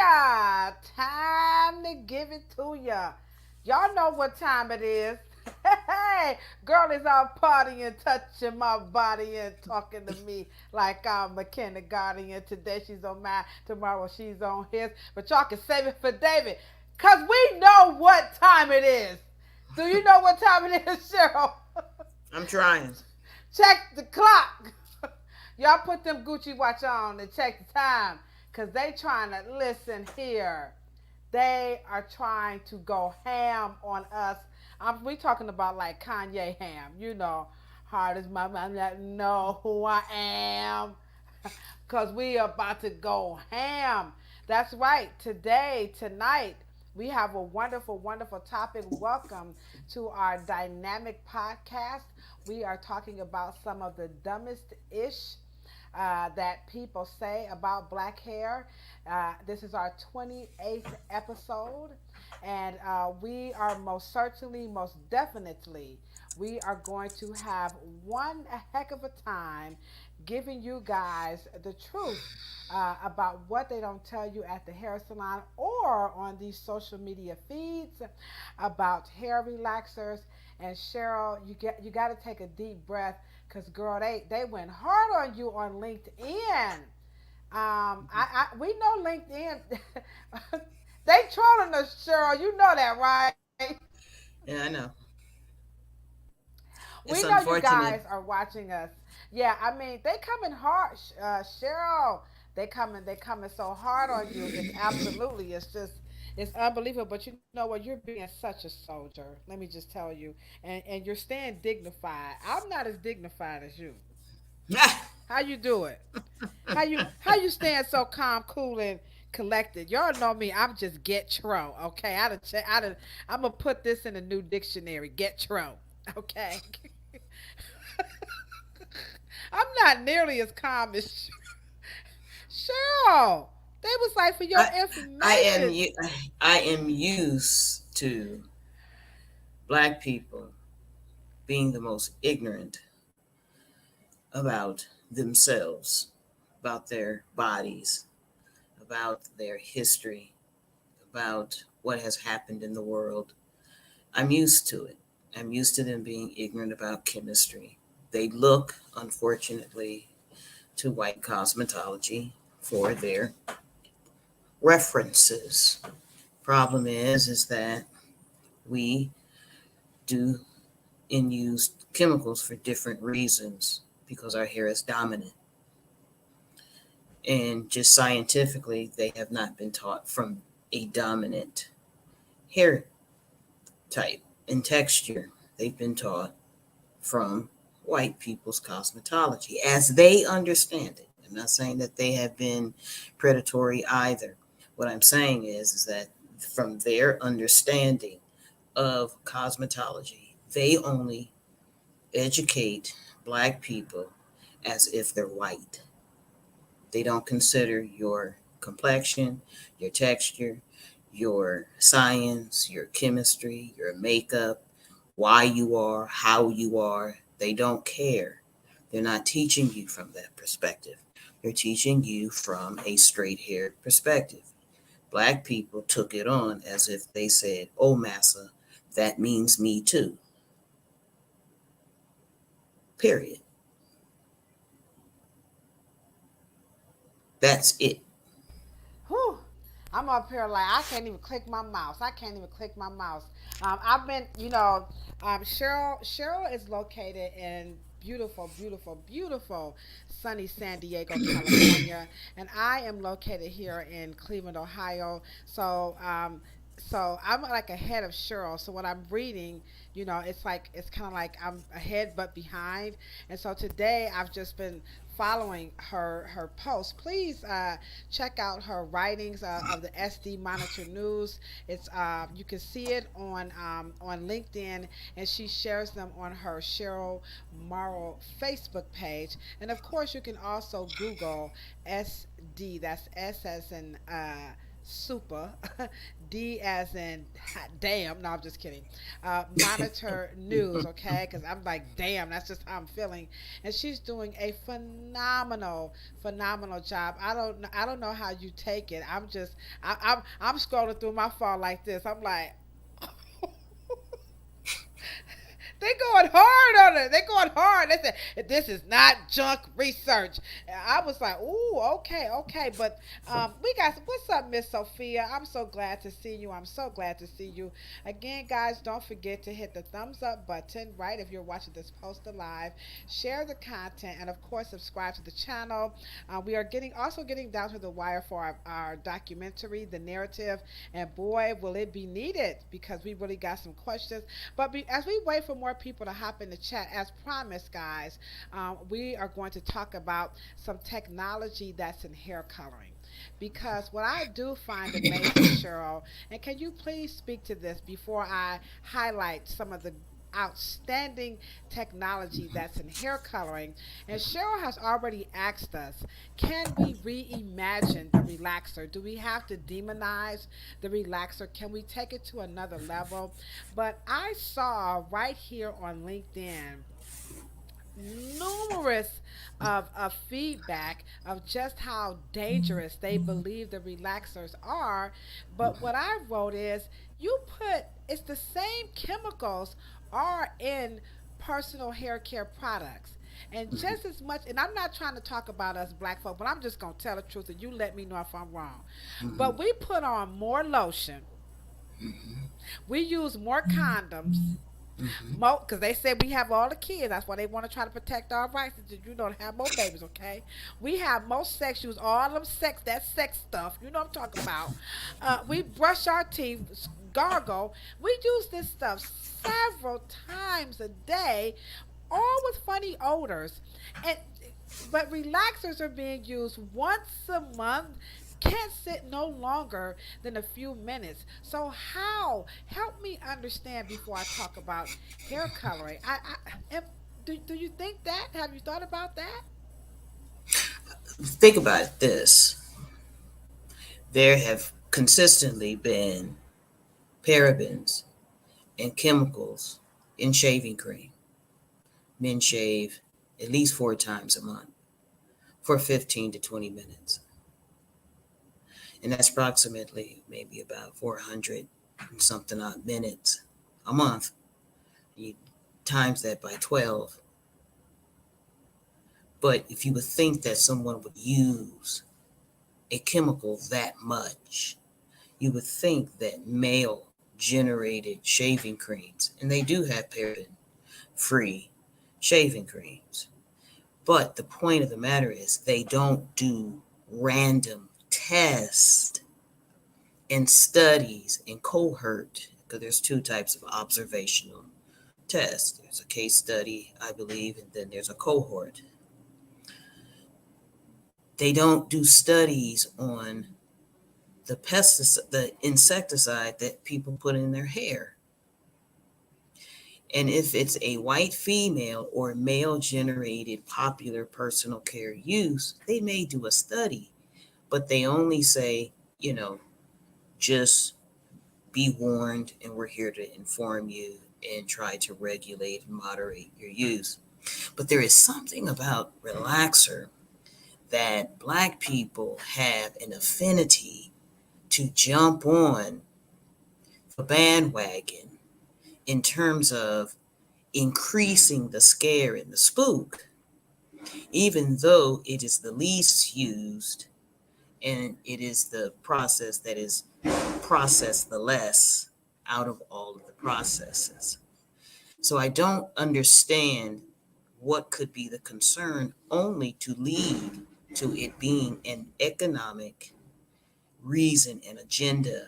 Time to give it to ya. Y'all know what time it is. Hey, girl is out partying, touching my body and talking to me like I'm a kindergarten. Today she's on mine, tomorrow she's on his. But y'all can save it for David, cause we know what time it is. Do you know what time it is, Cheryl? I'm trying. Check the clock. Y'all put them Gucci watch on and check the time. Cause they trying to listen here. They are trying to go ham on us. We talking about like Kanye ham, hard as my mouth, know who I am. Cause we about to go ham. That's right. Today, tonight, we have a wonderful, wonderful topic. Welcome to our dynamic podcast. We are talking about some of the dumbest ish that people say about black hair. This is our 28th episode, and we are most certainly, most definitely, we are going to have one heck of a time giving you guys the truth about what they don't tell you at the hair salon or on these social media feeds about hair relaxers. And Cheryl, you got to take a deep breath because girl, they went hard on you on LinkedIn. We know LinkedIn. They trolling us, Cheryl. You know that, right? Yeah, I know. We It's know you guys unfortunate. are watching us. Yeah, I mean they coming hard, Cheryl. They coming so hard on you. It's absolutely. It's unbelievable. But you know what? You're being such a soldier. Let me just tell you, and you're staying dignified. I'm not as dignified as you. How you do it? How you stand so calm, cool, and collected? Y'all know me. I'm just get tro. Okay, I'm gonna put this in a new dictionary. Get tro. Okay. I'm not nearly as calm as Cheryl. They was like for your I I am information. you. I am used to black people being the most ignorant about themselves, about their bodies, about their history, about what has happened in the world. I'm used to it. I'm used to them being ignorant about chemistry. They look, unfortunately, to white cosmetology for their references. Problem is that we do and use chemicals for different reasons because our hair is dominant. And just scientifically, they have not been taught from a dominant hair type and texture. They've been taught from white people's cosmetology as they understand it. I'm not saying that they have been predatory either. What I'm saying is that from their understanding of cosmetology, they only educate black people as if they're white. They don't consider your complexion, your texture, your science, your chemistry, your makeup, why you are, how you are. They don't care. They're not teaching you from that perspective. They're teaching you from a straight haired perspective. Black people took it on as if they said, oh, massa, that means me too. Period. That's it. Whew. I'm up here like I can't even click my mouse. I can't even click my mouse. I've been, Cheryl is located in beautiful, beautiful, beautiful sunny San Diego, California, and I am located here in Cleveland, Ohio. So I'm like ahead of Cheryl. So when I'm reading, it's kind of like I'm ahead but behind. And so today I've just been following her posts. Please check out her writings of the SD Monitor News. It's you can see it on LinkedIn, and she shares them on her Cheryl Morrow Facebook page. And of course, you can also Google SD. That's S as in super, D as in damn. No, I'm just kidding. Monitor news, okay? Because I'm like, damn, that's just how I'm feeling. And she's doing a phenomenal, phenomenal job. I don't know how you take it. I'm scrolling through my phone like this. I'm like, they going hard on it. They going hard. They said this is not junk research. And I was like, ooh, okay, okay. But we got what's up, Miss Sophia? I'm so glad to see you. I'm so glad to see you again, guys. Don't forget to hit the thumbs up button, right? If you're watching this post live, share the content, and of course, subscribe to the channel. We are getting down to the wire for our documentary, the narrative, and boy, will it be needed because we really got some questions. But as we wait for more people to hop in the chat, as promised, guys, we are going to talk about some technology that's in hair coloring. Because what I do find amazing, Cheryl, and can you please speak to this before I highlight some of the outstanding technology that's in hair coloring? And Cheryl has already asked us, can we reimagine the relaxer? Do we have to demonize the relaxer? Can we take it to another level? But I saw right here on LinkedIn numerous of feedback of just how dangerous they believe the relaxers are. But what I wrote is, you put, it's the same chemicals are in personal hair care products, and just as much, and I'm not trying to talk about us black folk, but I'm just going to tell the truth and you let me know if I'm wrong. But we put on more lotion, we use more condoms, because they said we have all the kids. That's why they want to try to protect our rights. You know, to have more babies, okay? We have most sex, use all them sex, that sex stuff. You know what I'm talking about. We brush our teeth, gargle. We use this stuff several times a day, all with funny odors. And but relaxers are being used once a month. Can't sit no longer than a few minutes. So how? Help me understand before I talk about hair coloring. Do you think that? Have you thought about that? Think about this. There have consistently been parabens and chemicals in shaving cream. Men shave at least 4 times a month for 15 to 20 minutes. And that's approximately maybe about 400 and something odd minutes a month. You times that by 12. But if you would think that someone would use a chemical that much, you would think that male generated shaving creams, and they do have paraben free shaving creams. But the point of the matter is they don't do random tests and studies and cohort, because there's 2 types of observational tests. There's a case study, I believe, and then there's a cohort. They don't do studies on the pesticide, the insecticide that people put in their hair. And if it's a white female or male generated popular personal care use, they may do a study, but they only say, just be warned, and we're here to inform you and try to regulate and moderate your use. But there is something about relaxer that Black people have an affinity to jump on the bandwagon in terms of increasing the scare and the spook, even though it is the least used and it is the process that is processed the less out of all of the processes. So I don't understand what could be the concern, only to lead to it being an economic reason and agenda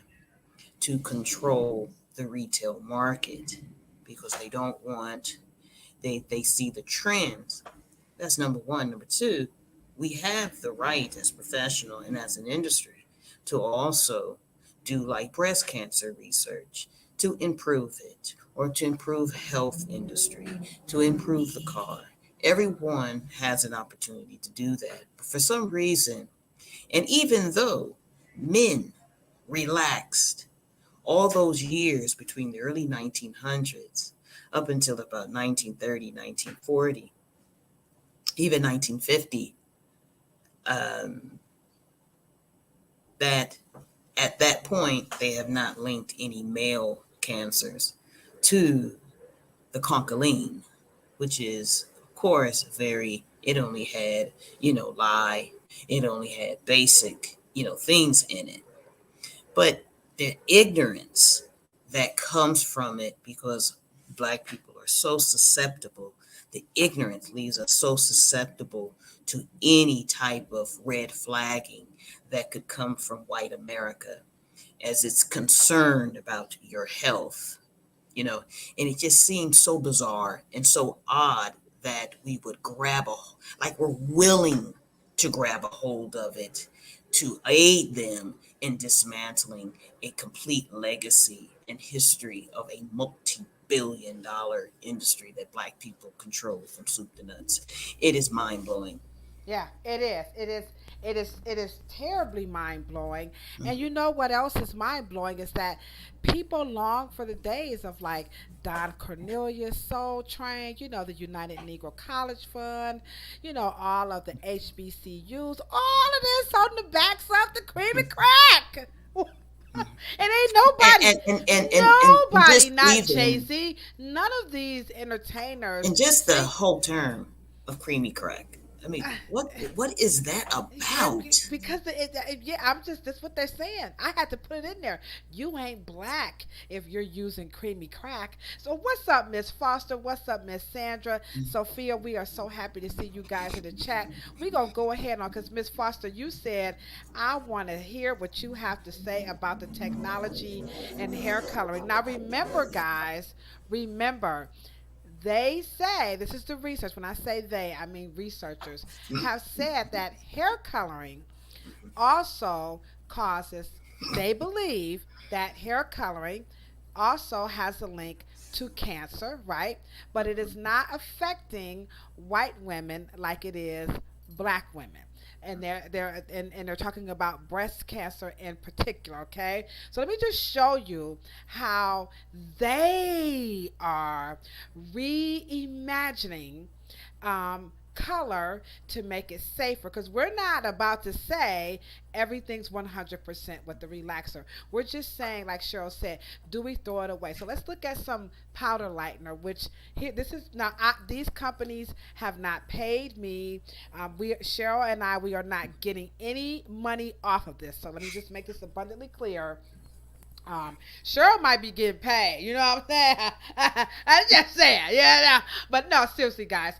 to control the retail market, because they don't want, they see the trends. That's number one. Number two, we have the right as professional and as an industry to also do like breast cancer research to improve it, or to improve health industry, to improve the car. Everyone has an opportunity to do that. But for some reason, and even though men relaxed. All those years between the early 1900s up until about 1930, 1940, even 1950, um, that at that point they have not linked any male cancers to the concholine, which is, of course, very, it only had, lye, it only had basic, things in it. But the ignorance that comes from it, because Black people are so susceptible, the ignorance leaves us so susceptible to any type of red flagging that could come from white America, as it's concerned about your health, and it just seems so bizarre and so odd that we would like we're willing to grab a hold of it to aid them in dismantling a complete legacy and history of a multi-billion-dollar industry that Black people control from soup to nuts. It is mind-blowing. Yeah, it is. It is. It is. It is terribly mind blowing. And you know what else is mind blowing is that people long for the days of like Don Cornelius Soul Train. The United Negro College Fund. All of the HBCUs. All of this on the backs of the creamy crack. And ain't nobody, And nobody, just not Jay even Z, none of these entertainers and just the think. whole term of creamy crack. I mean, what is that about? Because yeah, I'm just that's what they're saying. I had to put it in there. You ain't black if you're using creamy crack. So what's up, Miss Foster? What's up, Miss Sandra? Sophia, we are so happy to see you guys in the chat. We gonna go ahead on because Miss Foster, you said I want to hear what you have to say about the technology and hair coloring. Now remember, guys, remember they say this is the research. When I say they, I mean researchers have said that hair coloring also causes, they believe that hair coloring also has a link to cancer, right? But it is not affecting white women like it is black women. And they're talking about breast cancer in particular, okay? So let me just show you how they are reimagining color to make it safer because we're not about to say everything's 100% with the relaxer. We're just saying, like Cheryl said, do we throw it away? So let's look at some powder lightener, which here, this is now, these companies have not paid me. Cheryl and I, we are not getting any money off of this. So let me just make this abundantly clear. Cheryl might be getting paid, you know what I'm saying? I'm just saying, yeah. But no, seriously, guys,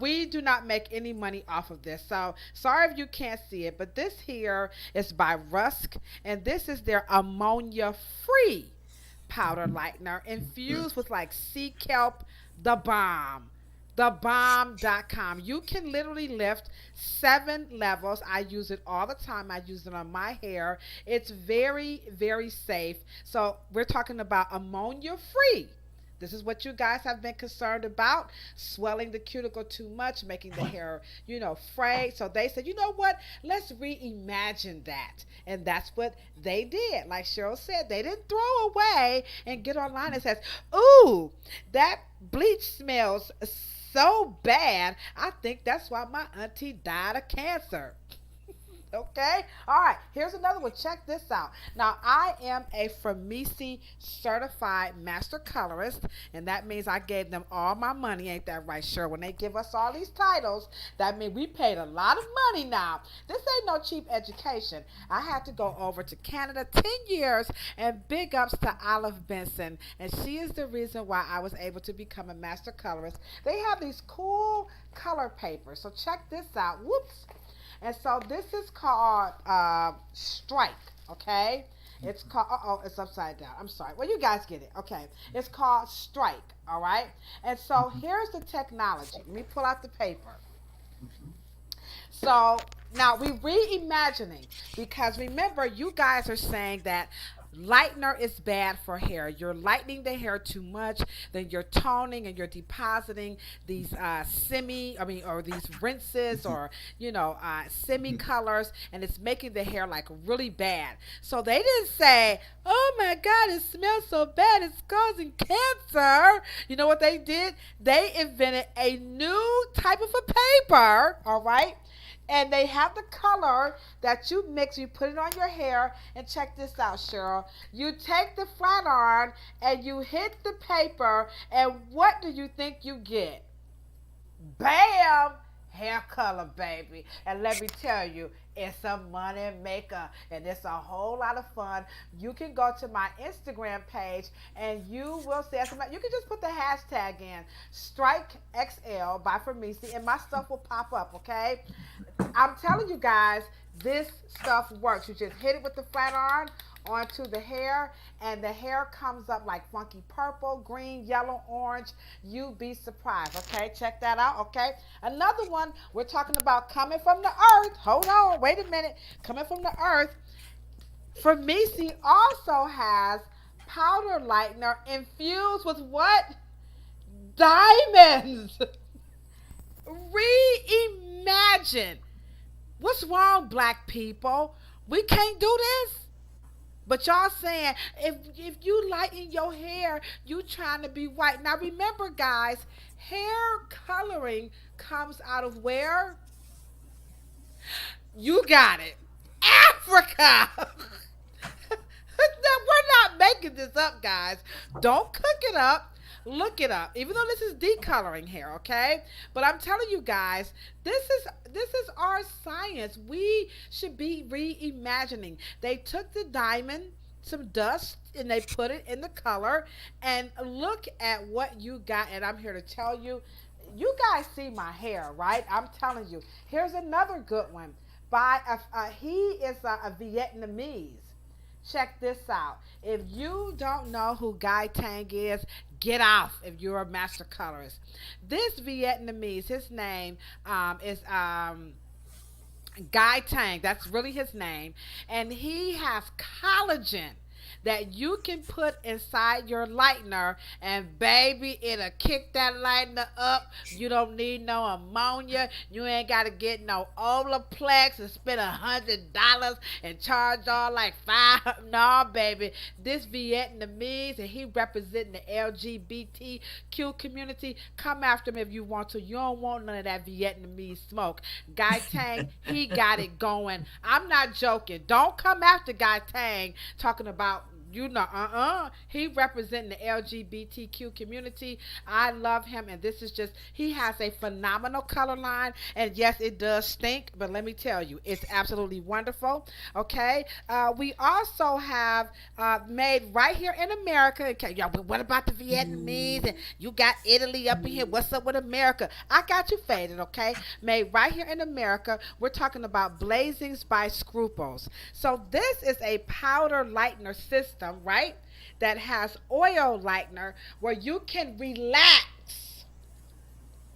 we do not make any money off of this. So sorry if you can't see it, but this here is by Rusk, and this is their ammonia-free powder lightener infused with like sea kelp, the bomb. Thebomb.com. You can literally lift 7 levels. I use it all the time. I use it on my hair. It's very, very safe. So we're talking about ammonia free. This is what you guys have been concerned about, swelling the cuticle too much, making the hair, frayed. So they said, you know what? Let's reimagine that. And that's what they did. Like Cheryl said, they didn't throw away and get online and says, ooh, that bleach smells so bad. I think that's why my auntie died of cancer. Okay. All right. Here's another one. Check this out. Now, I am a Framisi certified master colorist, and that means I gave them all my money. Ain't that right, sure? When they give us all these titles, that means we paid a lot of money now. This ain't no cheap education. I had to go over to Canada 10 years, and big ups to Olive Benson, and she is the reason why I was able to become a master colorist. They have these cool color papers. So check this out. Whoops. And so this is called Strike, okay? It's called, it's upside down. I'm sorry. Well, you guys get it. Okay. It's called Strike, all right? And so here's the technology. Let me pull out the paper. So now we reimagining because remember, you guys are saying that Lightener is bad for hair. You're lightening the hair too much, then you're toning and you're depositing these or these rinses or, semi colors, and it's making the hair like really bad. So they didn't say, oh my God, it smells so bad, it's causing cancer. You know what they did? They invented a new type of a paper, all right? And they have the color that you mix. You put it on your hair, and check this out, Cheryl. You take the flat iron and you hit the paper, and what do you think you get? Bam! Hair color, baby. And let me tell you, it's a money maker and it's a whole lot of fun. You can go to my Instagram page and you will see, you can just put the hashtag in Strike XL by Fermisi and my stuff will pop up, okay? I'm telling you guys, this stuff works. You just hit it with the flat iron onto the hair, and the hair comes up like funky purple, green, yellow, orange. You'd be surprised. Okay, check that out. Okay, another one we're talking about coming from the earth. Hold on, wait a minute. Coming from the earth. Fermisi also has powder lightener infused with what? Diamonds. Reimagine. What's wrong, black people? We can't do this. But y'all saying if you lighten your hair, you trying to be white. Now remember, guys, hair coloring comes out of where? You got it. Africa. Now, we're not making this up, guys. Don't cook it up. Look it up. Even though this is decoloring hair, okay? But I'm telling you guys, this is our science. We should be reimagining. They took the diamond, some dust, and they put it in the color. And look at what you got. And I'm here to tell you, you guys see my hair, right? I'm telling you. Here's another good one. He is a Vietnamese. Check this out. If you don't know who Guy Tang is, get off if you're a master colorist. This Vietnamese, his name is Guy Tang. That's really his name. And he has collagen that you can put inside your lightener, and baby, it'll kick that lightener up. You don't need no ammonia. You ain't got to get no Olaplex and spend $100 and charge all like five. No, baby, this Vietnamese, and he representing the LGBTQ community. Come after him if you want to. You don't want none of that Vietnamese smoke. Guy Tang, he got it going. I'm not joking. Don't come after Guy Tang talking about, he representing the LGBTQ community. I love him, and this is just, he has a phenomenal color line, and yes, it does stink, but let me tell you, it's absolutely wonderful. Okay, we also have made right here in America. Okay, y'all, but what about the Vietnamese? And you got Italy up in here. What's up with America? I got you faded. Okay, made right here in America. We're talking about Blazings by Scruples. So this is a powder lightener system, right, that has oil lightener where you can relax.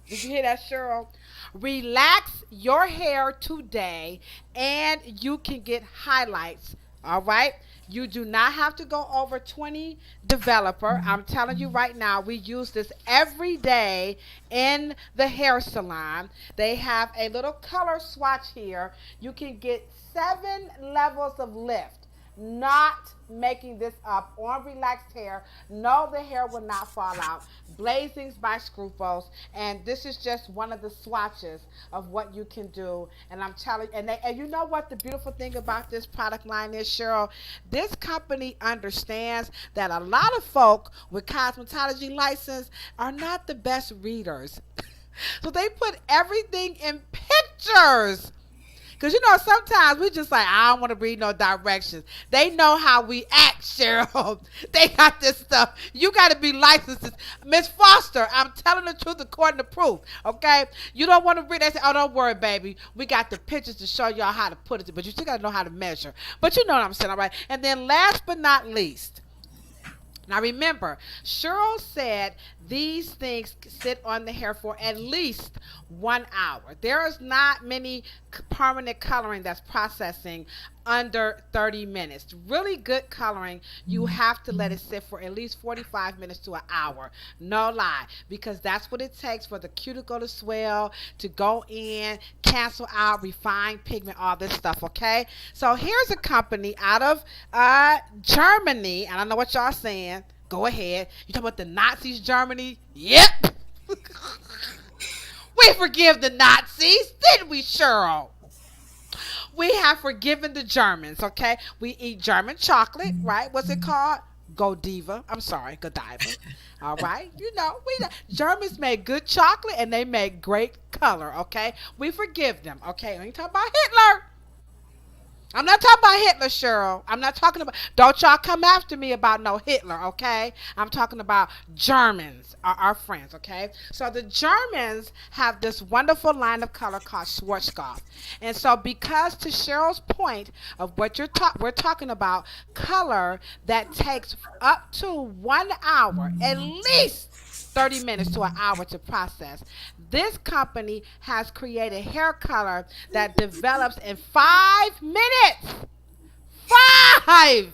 Did you hear that, Cheryl? Relax your hair today and you can get highlights. All right, you do not have to go over 20 developer. I'm telling you right now, we use this every day in the hair salon. They have a little color swatch here. You can get 7 levels of lift. Not making this up on relaxed hair. No, the hair will not fall out. Blazings by Scruples, and this is just one of the swatches of what you can do. And I'm telling, and you know what the beautiful thing about this product line is, Cheryl? This company understands that a lot of folk with cosmetology license are not the best readers. So they put everything in pictures. Because, sometimes we just like, I don't want to read no directions. They know how we act, Cheryl. They got this stuff. You got to be licensed. Miss Foster, I'm telling the truth according to proof, okay? You don't want to read. They say, oh, don't worry, baby. We got the pictures to show y'all how to put it. But you still got to know how to measure. But you know what I'm saying, all right? And then last but not least, Now remember, Cheryl said these things sit on the hair for at least 1 hour. There is not many permanent coloring that's processing under 30 minutes. Really good coloring, you have to let it sit for at least 45 minutes to an hour. No lie, because that's what it takes for the cuticle to swell, to go in, cancel out, refine pigment, all this stuff, okay? So here's a company out of Germany. I don't know what y'all saying. Go ahead. You talking about the Nazis, Germany? Yep. We forgive the Nazis, didn't we, Cheryl? We have forgiven the Germans, okay? We eat German chocolate, right? What's it called? Godiva. I'm sorry, Godiva. All right, Germans make good chocolate and they make great color. Okay, we forgive them. Okay, I ain't talking about Hitler. I'm not talking about Hitler, Cheryl. I'm not talking about. Don't y'all come after me about no Hitler, okay? I'm talking about Germans, our friends, okay? So the Germans have this wonderful line of color called Schwarzkopf, and so because to Cheryl's point of what we're talking about color that takes up to 1 hour, at least 30 minutes to an hour to process. This company has created hair color that develops in 5 minutes. Five!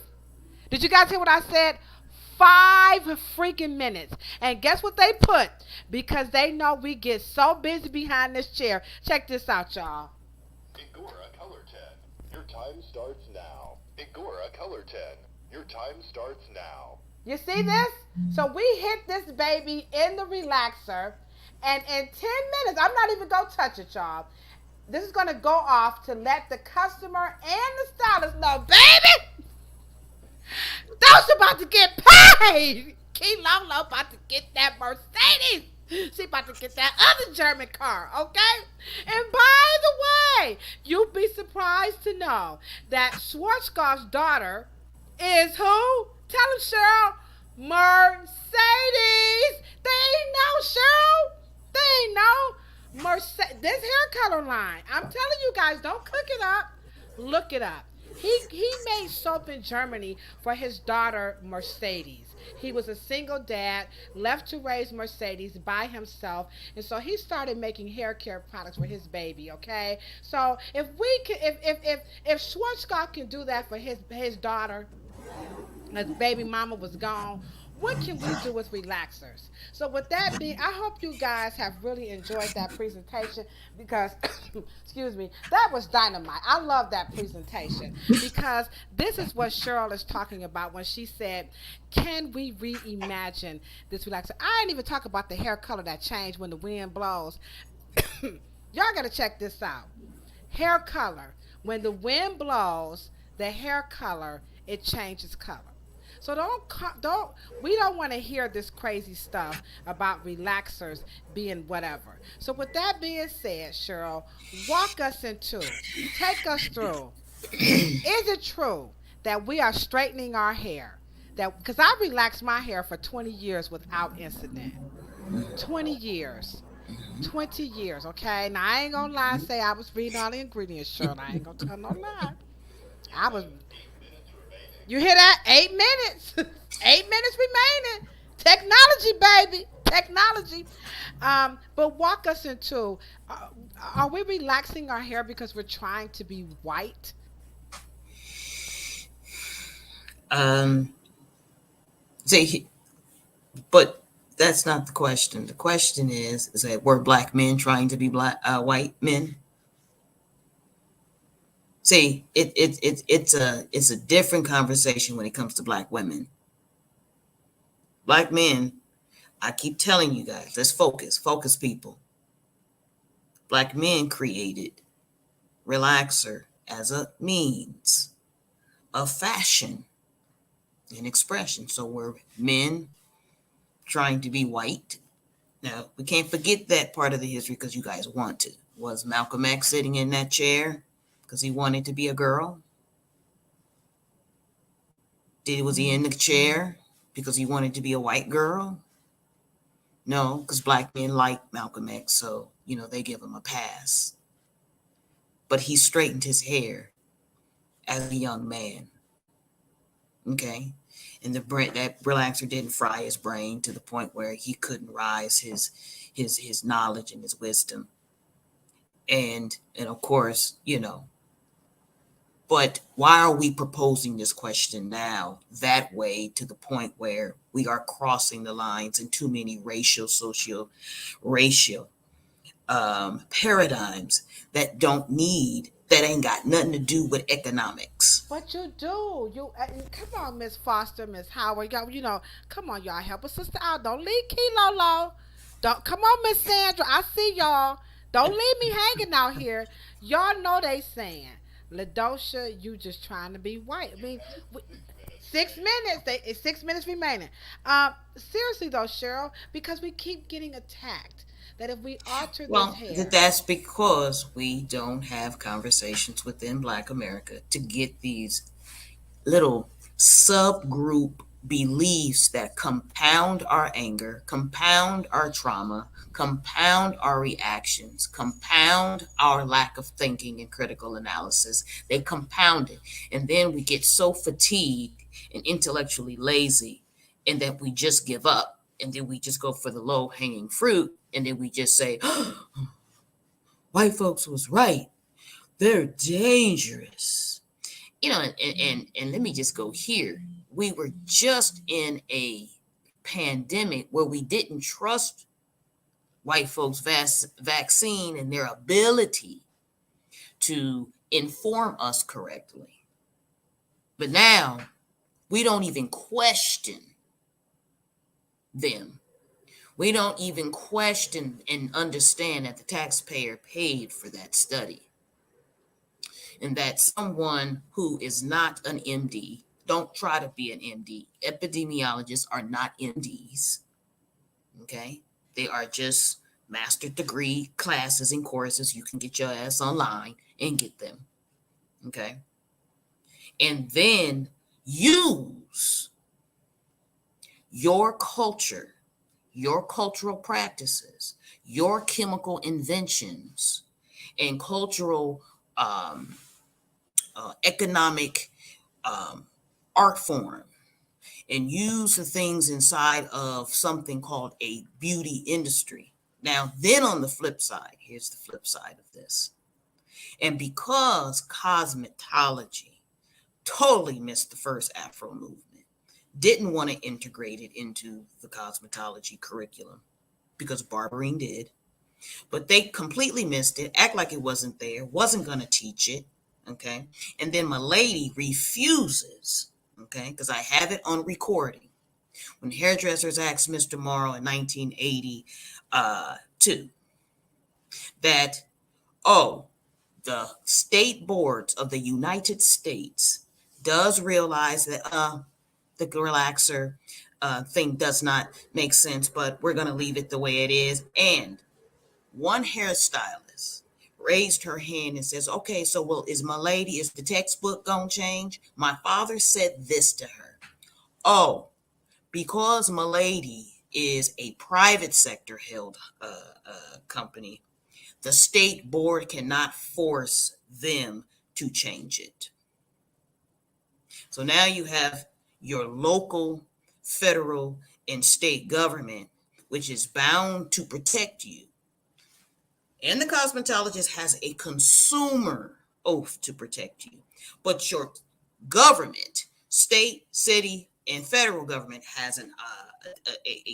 Did you guys hear what I said? 5 freaking minutes. And guess what they put? Because they know we get so busy behind this chair. Check this out, y'all. Igora Color 10. Your time starts now. Igora Color 10. Your time starts now. You see this? So we hit this baby in the relaxer, and in 10 minutes, I'm not even going to touch it, y'all. This is going to go off to let the customer and the stylist know, baby, those about to get paid. Key Lolo about to get that Mercedes. She about to get that other German car, okay? And by the way, you'd be surprised to know that Schwarzkopf's daughter is who? Tell him, Cheryl. Mercedes. They know, Cheryl. They know. Mercedes. This hair color line. I'm telling you guys, don't cook it up. Look it up. He made soap in Germany for his daughter Mercedes. He was a single dad, left to raise Mercedes by himself, and so he started making hair care products for his baby. Okay, so if we can, if Schwarzkopf can do that for his daughter, his baby mama was gone, what can we do with relaxers? So with that being, I hope you guys have really enjoyed that presentation because, excuse me, that was dynamite. I love that presentation because this is what Cheryl is talking about when she said, can we reimagine this relaxer? I ain't even talk about the hair color that changed when the wind blows. Y'all got to check this out. Hair color. When the wind blows, the hair color, it changes color. So we don't want to hear this crazy stuff about relaxers being whatever. So with that being said, Cheryl, take us through. Is it true that we are straightening our hair? That because I relaxed my hair for 20 years without incident. 20 years. 20 years, okay? Now I ain't gonna lie and say I was reading all the ingredients, Cheryl. I ain't gonna tell no lie. I was. You hear that? 8 minutes. 8 minutes remaining. Technology, baby. Technology. But walk us into, are we relaxing our hair because we're trying to be white? See, but that's not the question. The question is that were black men trying to be white men? See, it's a different conversation when it comes to black women. Black men, I keep telling you guys, let's focus people. Black men created relaxer as a means of fashion and expression. So we're men trying to be white. Now, we can't forget that part of the history because you guys want to. Was Malcolm X sitting in that chair because he wanted to be a girl? Was he in the chair because he wanted to be a white girl? No, because black men like Malcolm X, so, they give him a pass. But he straightened his hair as a young man. Okay? And that relaxer didn't fry his brain to the point where he couldn't rise his knowledge and his wisdom. And of course, but why are we proposing this question now that way, to the point where we are crossing the lines in too many racial paradigms that ain't got nothing to do with economics? But you do. Come on, Miss Foster, Miss Howard. Y'all, come on, y'all, help a sister out. Don't leave Kilo low. Don't come on, Miss Sandra. I see y'all. Don't leave me hanging out here. Y'all know they saying, Ladosha, you just trying to be white. I mean, 6 minutes. It's 6 minutes remaining. Seriously though, Cheryl, because we keep getting attacked. That if we alter this Well, hair, that's because we don't have conversations within Black America to get these little subgroup beliefs that compound our anger, compound our trauma, compound our reactions, compound our lack of thinking and critical analysis. They compound it. And then we get so fatigued and intellectually lazy, and that we just give up. And then we just go for the low hanging fruit. And then we just say, oh, white folks was right. They're dangerous. And let me just go here. We were just in a pandemic where we didn't trust white folks' vaccine and their ability to inform us correctly. But now we don't even question them. We don't even question and understand that the taxpayer paid for that study. And that someone who is not an MD, don't try to be an MD. Epidemiologists are not MDs. Okay? They are just master degree classes and courses. You can get your ass online and get them. Okay? And then use your culture, your cultural practices, your chemical inventions, and cultural economic art form, and use the things inside of something called a beauty industry. Now, then on the flip side, here's the flip side of this. And because cosmetology totally missed the first Afro movement, didn't want to integrate it into the cosmetology curriculum, because barbering did, but they completely missed it, act like it wasn't there, wasn't going to teach it, okay? And then my lady refuses, okay, because I have it on recording, when hairdressers asked Mr. Morrow in 1982 that, the state boards of the United States does realize that the relaxer thing does not make sense, but we're going to leave it the way it is. And one hairstylist raised her hand and says, okay, so is the textbook going to change? My father said this to her. Oh, because my lady is a private sector held company, the state board cannot force them to change it. So now you have your local, federal, and state government, which is bound to protect you. And the cosmetologist has a consumer oath to protect you. But your government, state, city, and federal government has a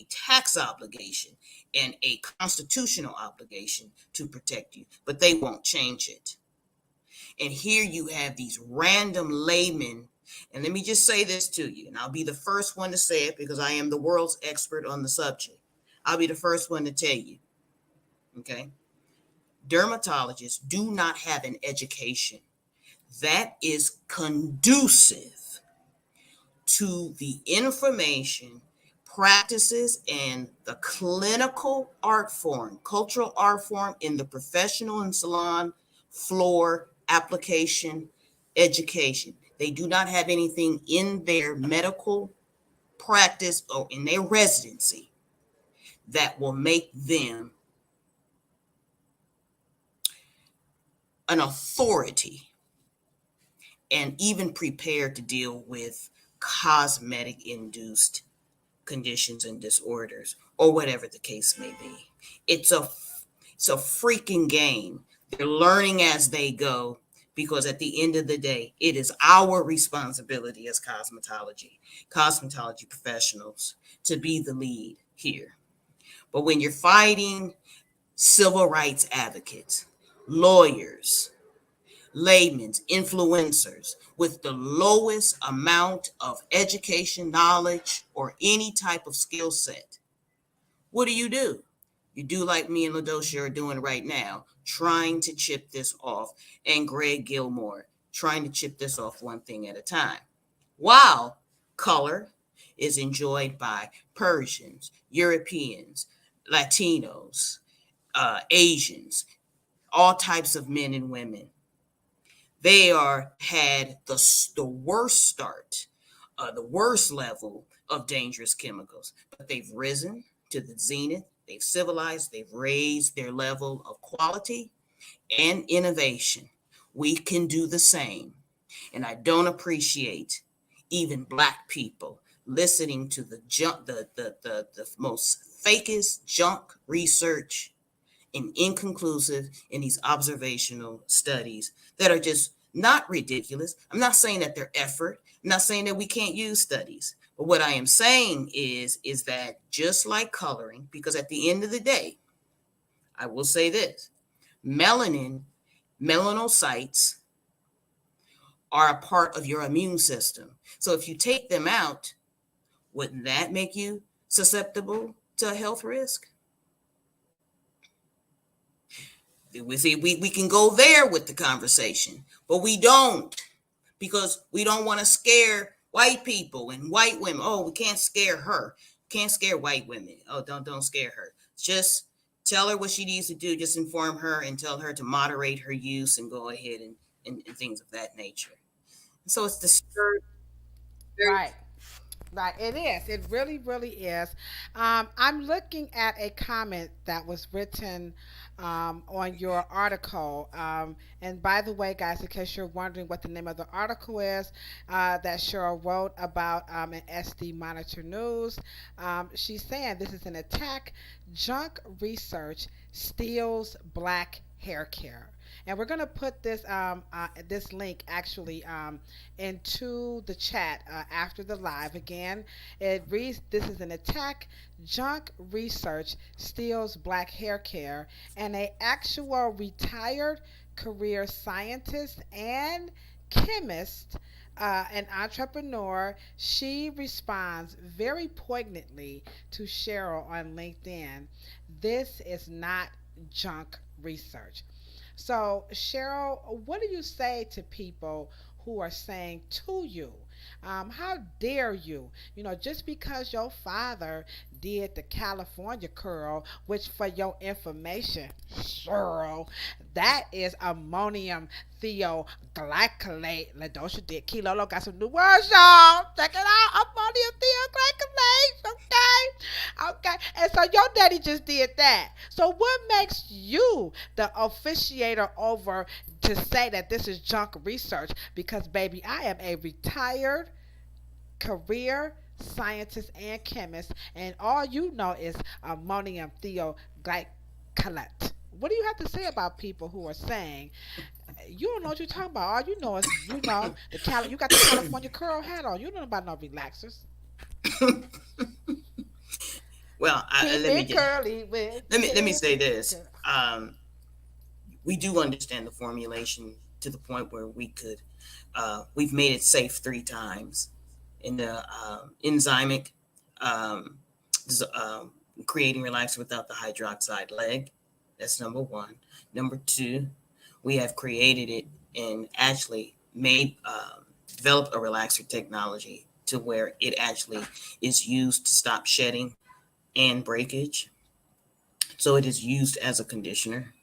tax obligation and a constitutional obligation to protect you, but they won't change it. And here you have these random laymen, and let me just say this to you, and I'll be the first one to say it because I am the world's expert on the subject. I'll be the first one to tell you, okay? Dermatologists do not have an education that is conducive to the information, practices, and the clinical art form, cultural art form in the professional and salon floor application education. They do not have anything in their medical practice or in their residency that will make them an authority and even prepared to deal with cosmetic induced conditions and disorders, or whatever the case may be. It's a freaking game. They're learning as they go, because at the end of the day, it is our responsibility as cosmetology professionals to be the lead here. But when you're fighting civil rights advocates, lawyers, laymen, influencers with the lowest amount of education, knowledge, or any type of skill set, what do? You do like me and LaDocia are doing right now, trying to chip this off, and Greg Gilmore trying to chip this off one thing at a time. While color is enjoyed by Persians, Europeans, Latinos, Asians, all types of men and women. They had the worst start, the worst level of dangerous chemicals, but they've risen to the zenith. They've civilized, they've raised their level of quality and innovation. We can do the same. And I don't appreciate even Black people listening to the most fakest junk research and inconclusive in these observational studies that are just not ridiculous. I'm not saying that they're effort. I'm not saying that we can't use studies. But what I am saying is that just like coloring, because at the end of the day, I will say this, melanocytes are a part of your immune system. So if you take them out, wouldn't that make you susceptible to a health risk? We can go there with the conversation, but we don't, because we don't want to scare white people and white women. Oh, we can't scare her. Can't scare white women. Oh, don't scare her. Just tell her what she needs to do. Just inform her and tell her to moderate her use and go ahead and things of that nature. So it's disturbing. Right. Right, it is. It really, really is. I'm looking at a comment that was written on your article. And by the way, guys, in case you're wondering what the name of the article is that Cheryl wrote about in SD Monitor News, she's saying this is an attack. Junk research steals Black hair care. And we're gonna put this link actually into the chat after the live. Again, it reads: "This is an attack. Junk research steals Black hair care." And a actual retired career scientist and chemist, an entrepreneur, she responds very poignantly to Cheryl on LinkedIn. This is not junk research. So, Cheryl, what do you say to people who are saying to you, how dare you? Just because your father did the California curl, which for your information, Cheryl, that is ammonium thioglycolate. LaDosha did Kilo got some new words, y'all. Check it out. Ammonium thioglycolate. Okay. Okay. And so your daddy just did that. So what makes you the officiator over to say that this is junk research? Because baby, I am a retired career scientist and chemist, and all you know is ammonium thioglycolate. What do you have to say about people who are saying you don't know what you're talking about? All you know is you got the California curl hat on. You don't know about no relaxers. Well, Keep let me it curly with let me say this. We do understand the formulation to the point where we've made it safe 3 times in the enzymic, creating relaxer without the hydroxide leg. That's number 1. Number 2, we have created it and actually developed a relaxer technology to where it actually is used to stop shedding and breakage. So it is used as a conditioner.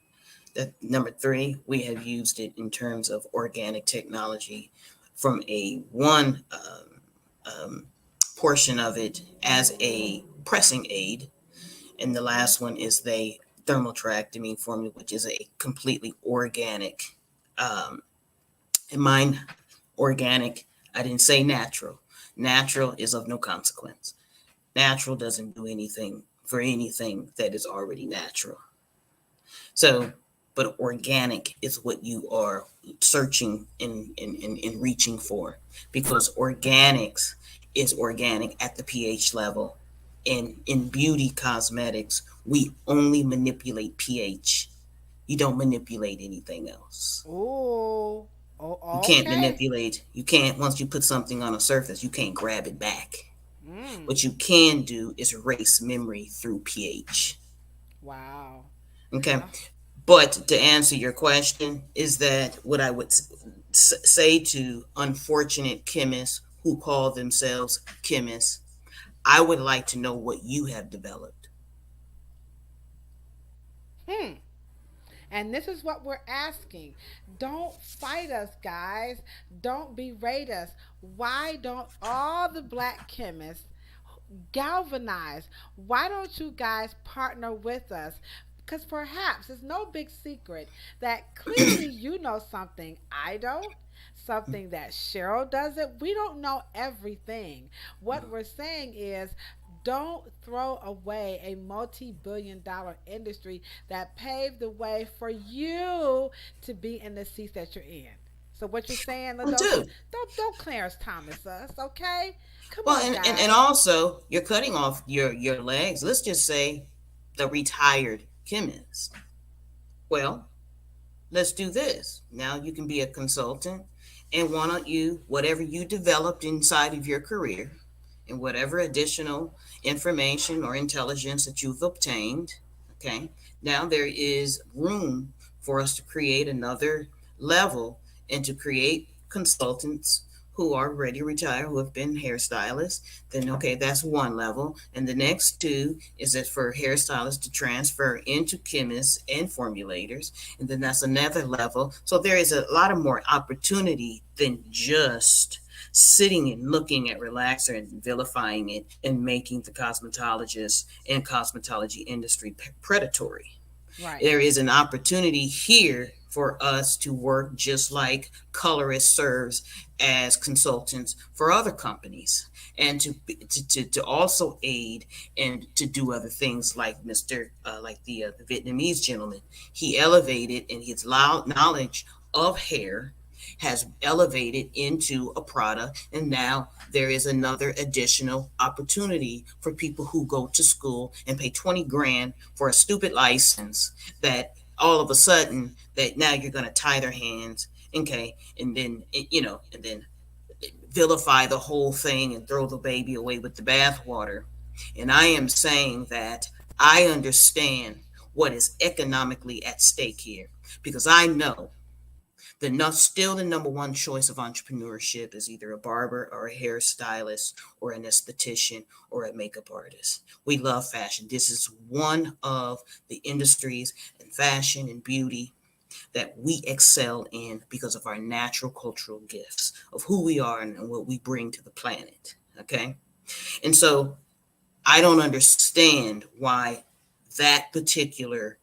That number 3, we have used it in terms of organic technology from one portion of it as a pressing aid. And the last one is the thermotractamine formula, which is a completely organic. And mine, organic, I didn't say natural. Natural is of no consequence. Natural doesn't do anything for anything that is already natural. So, but organic is what you are searching and reaching for, because organics is organic at the pH level. And in beauty cosmetics, we only manipulate pH. You don't manipulate anything else. Ooh. You Oh, can't okay. manipulate, you can't, once you put something on a surface, you can't grab it back. Mm. What you can do is erase memory through pH. Wow. Okay. Uh, But to answer your question, is that what I would say to unfortunate chemists who call themselves chemists? I would like to know what you have developed. hmm. And this is what we're asking. Don't fight us, guys. Don't berate us. Why don't all the black chemists galvanize? Why don't you guys partner with us? Because perhaps it's no big secret that clearly you know something I don't, something that Cheryl doesn't. We don't know everything. What we're saying is, don't throw away a multi-billion-dollar industry that paved the way for you to be in the seats that you're in. So what you're saying, Ladosia, Dude, don't Clarence Thomas us, okay? Come well, on, and guys. also you're cutting off your legs. Let's just say the retired chemist. Well, let's do this. Now you can be a consultant, and why don't you, whatever you developed inside of your career and whatever additional information or intelligence that you've obtained, okay, now there is room for us to create another level and to create consultants who are ready to retire, who have been hairstylists. Then okay, that's one level. And the next two is that for hairstylists to transfer into chemists and formulators, and then that's another level. So there is a lot of more opportunity than just sitting and looking at relaxer and vilifying it and making the cosmetologist and cosmetology industry predatory. Right. There is an opportunity here for us to work just like colorist serves as consultants for other companies, and to also aid and to do other things like the Vietnamese gentleman. He elevated in his loud knowledge of hair, has elevated into a product, and now there is another additional opportunity for people who go to school and pay 20 grand for a stupid license, that all of a sudden that now you're going to tie their hands, okay, and then and then vilify the whole thing and throw the baby away with the bathwater. And I am saying that I understand what is economically at stake here, because I know still the number one choice of entrepreneurship is either a barber or a hairstylist or an esthetician or a makeup artist. We love fashion. This is one of the industries in fashion and beauty that we excel in because of our natural cultural gifts of who we are and what we bring to the planet. Okay. And so I don't understand why that particular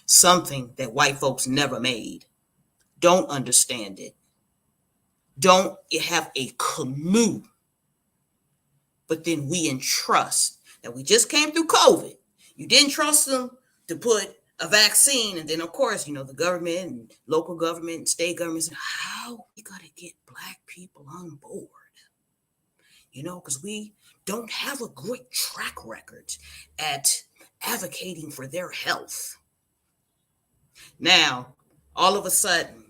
something that white folks never made, don't understand it, don't have a clue, but then we entrust that we just came through COVID. You didn't trust them to put a vaccine, and then of course, the government and local government and state government said, how are we gonna get black people on board? Because we don't have a great track record at advocating for their health. Now, all of a sudden,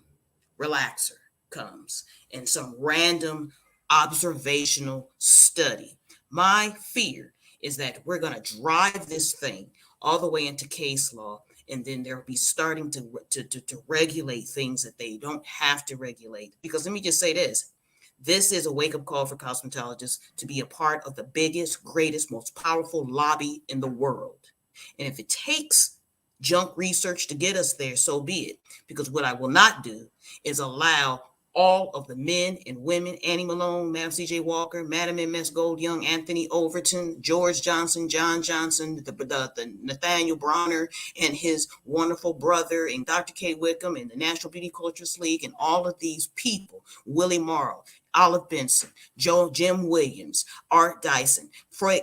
relaxer comes and some random observational study. My fear is that we're going to drive this thing all the way into case law, and then they'll be starting to regulate things that they don't have to regulate. Because let me just say this is a wake-up call for cosmetologists to be a part of the biggest, greatest, most powerful lobby in the world. And if it takes junk research to get us there, so be it. Because what I will not do is allow all of the men and women, Annie Malone, Madam C.J. Walker, Madam M.S. Gold Young, Anthony Overton, George Johnson, John Johnson, the Nathaniel Bronner and his wonderful brother, and Dr. K. Wickham and the National Beauty Cultures League, and all of these people, Willie Morrow. Olive Benson, Jim Williams, Art Dyson, Floyd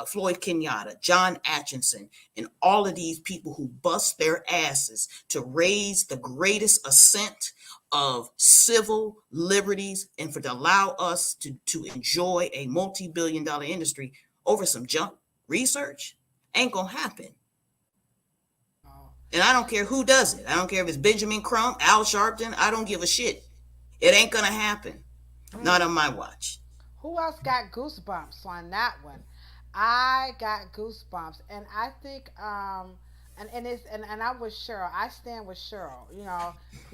Kenyatta, John Atchison, and all of these people who bust their asses to raise the greatest ascent of civil liberties and for to allow us to enjoy a multi-billion-dollar industry over some junk research ain't gonna happen. And I don't care who does it. I don't care if it's Benjamin Crump, Al Sharpton. I don't give a shit. It ain't gonna happen. Not on my watch. Who else got goosebumps on that one? I got goosebumps, and I think and I'm with Cheryl. I stand with Cheryl. You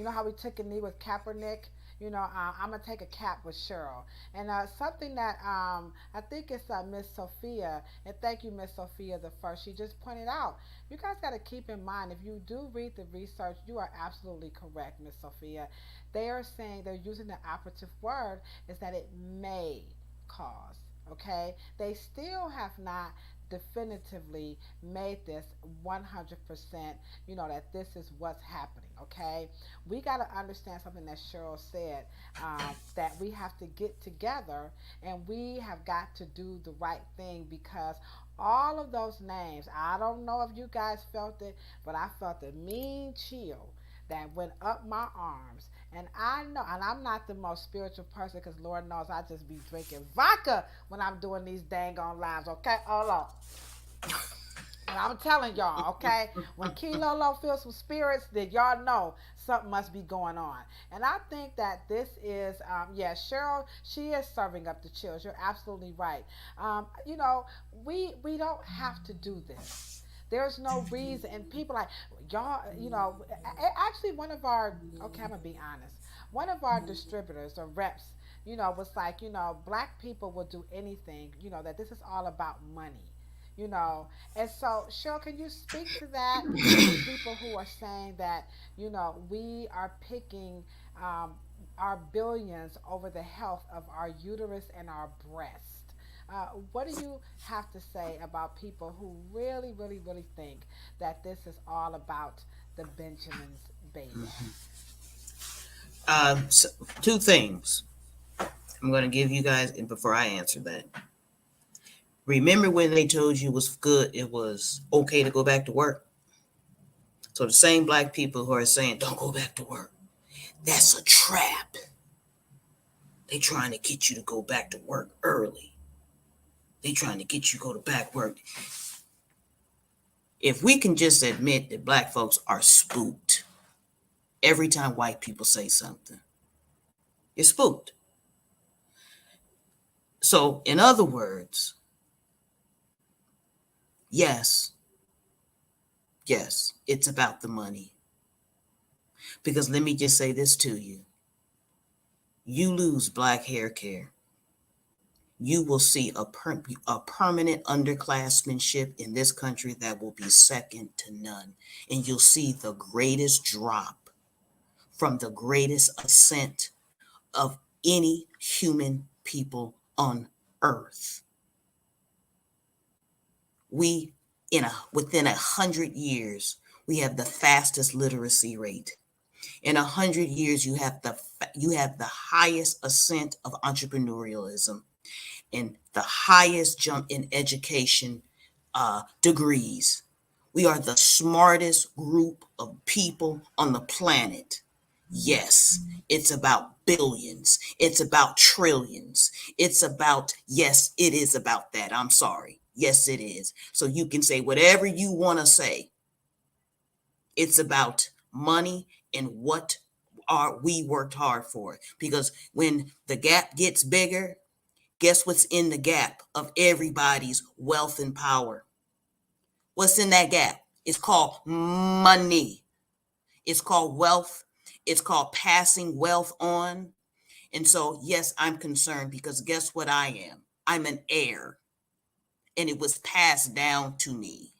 know how we took a knee with Kaepernick. I'm gonna take a cap with Cheryl, and something that I think it's Miss Sophia, and thank you, Miss Sophia, the first. She just pointed out. You guys got to keep in mind if you do read the research, you are absolutely correct, Miss Sophia. They are saying they're using the operative word is that it may cause. Okay, they still have not definitively made this 100%, that this is what's happening. Okay, we got to understand something that Cheryl said, that we have to get together and we have got to do the right thing because all of those names, I don't know if you guys felt it, but I felt a mean chill that went up my arms. And I know, and I'm not the most spiritual person because Lord knows I just be drinking vodka when I'm doing these dang on lives, okay? Hold on. And I'm telling y'all, okay? When Lolo feels some spirits, then y'all know something must be going on. And I think that this is, Cheryl, she is serving up the chills. You're absolutely right. We don't have to do this. There's no reason, and people like y'all. Actually, one of our okay, I'm gonna be honest. One of our distributors or reps, was like, black people will do anything. That this is all about money. And so Cheryl, can you speak to that to people who are saying that we are picking our billions over the health of our uterus and our breast? What do you have to say about people who really, really, really think that this is all about the Benjamin's baby? So, two things I'm going to give you guys, and before I answer that, remember when they told you it was okay to go back to work? So the same black people who are saying don't go back to work, that's a trap. They trying to get you to go back to work early. They trying to get you to go to back work. If we can just admit that black folks are spooked every time white people say something, you're spooked. So in other words, yes, it's about the money. Because let me just say this to you. You lose black hair care, you will see a permanent underclassmanship in this country that will be second to none. And you'll see the greatest drop from the greatest ascent of any human people on earth. Within 100 years, we have the fastest literacy rate. In 100 years, you have the highest ascent of entrepreneurialism and the highest jump in education degrees. We are the smartest group of people on the planet. Yes, it's about billions. It's about trillions. It's about, yes, it is about that. I'm sorry. Yes, it is. So you can say whatever you want to say. It's about money and what we worked hard for. Because when the gap gets bigger, guess what's in the gap of everybody's wealth and power? What's in that gap? It's called money. It's called wealth. It's called passing wealth on. And so, yes, I'm concerned because guess what I am? I'm an heir. And it was passed down to me.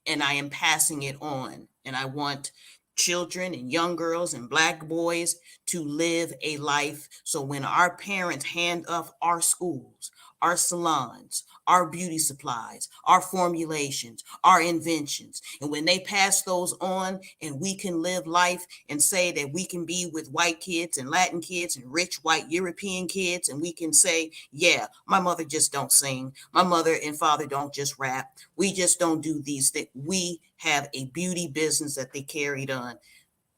And I am passing it on. And I want children and young girls and black boys to live a life. So when our parents hand off our schools, our salons, our beauty supplies, our formulations, our inventions. And when they pass those on and we can live life and say that we can be with white kids and Latin kids and rich white European kids, and we can say, yeah, my mother just don't sing. My mother and father don't just rap. We just don't do these things. We have a beauty business that they carried on.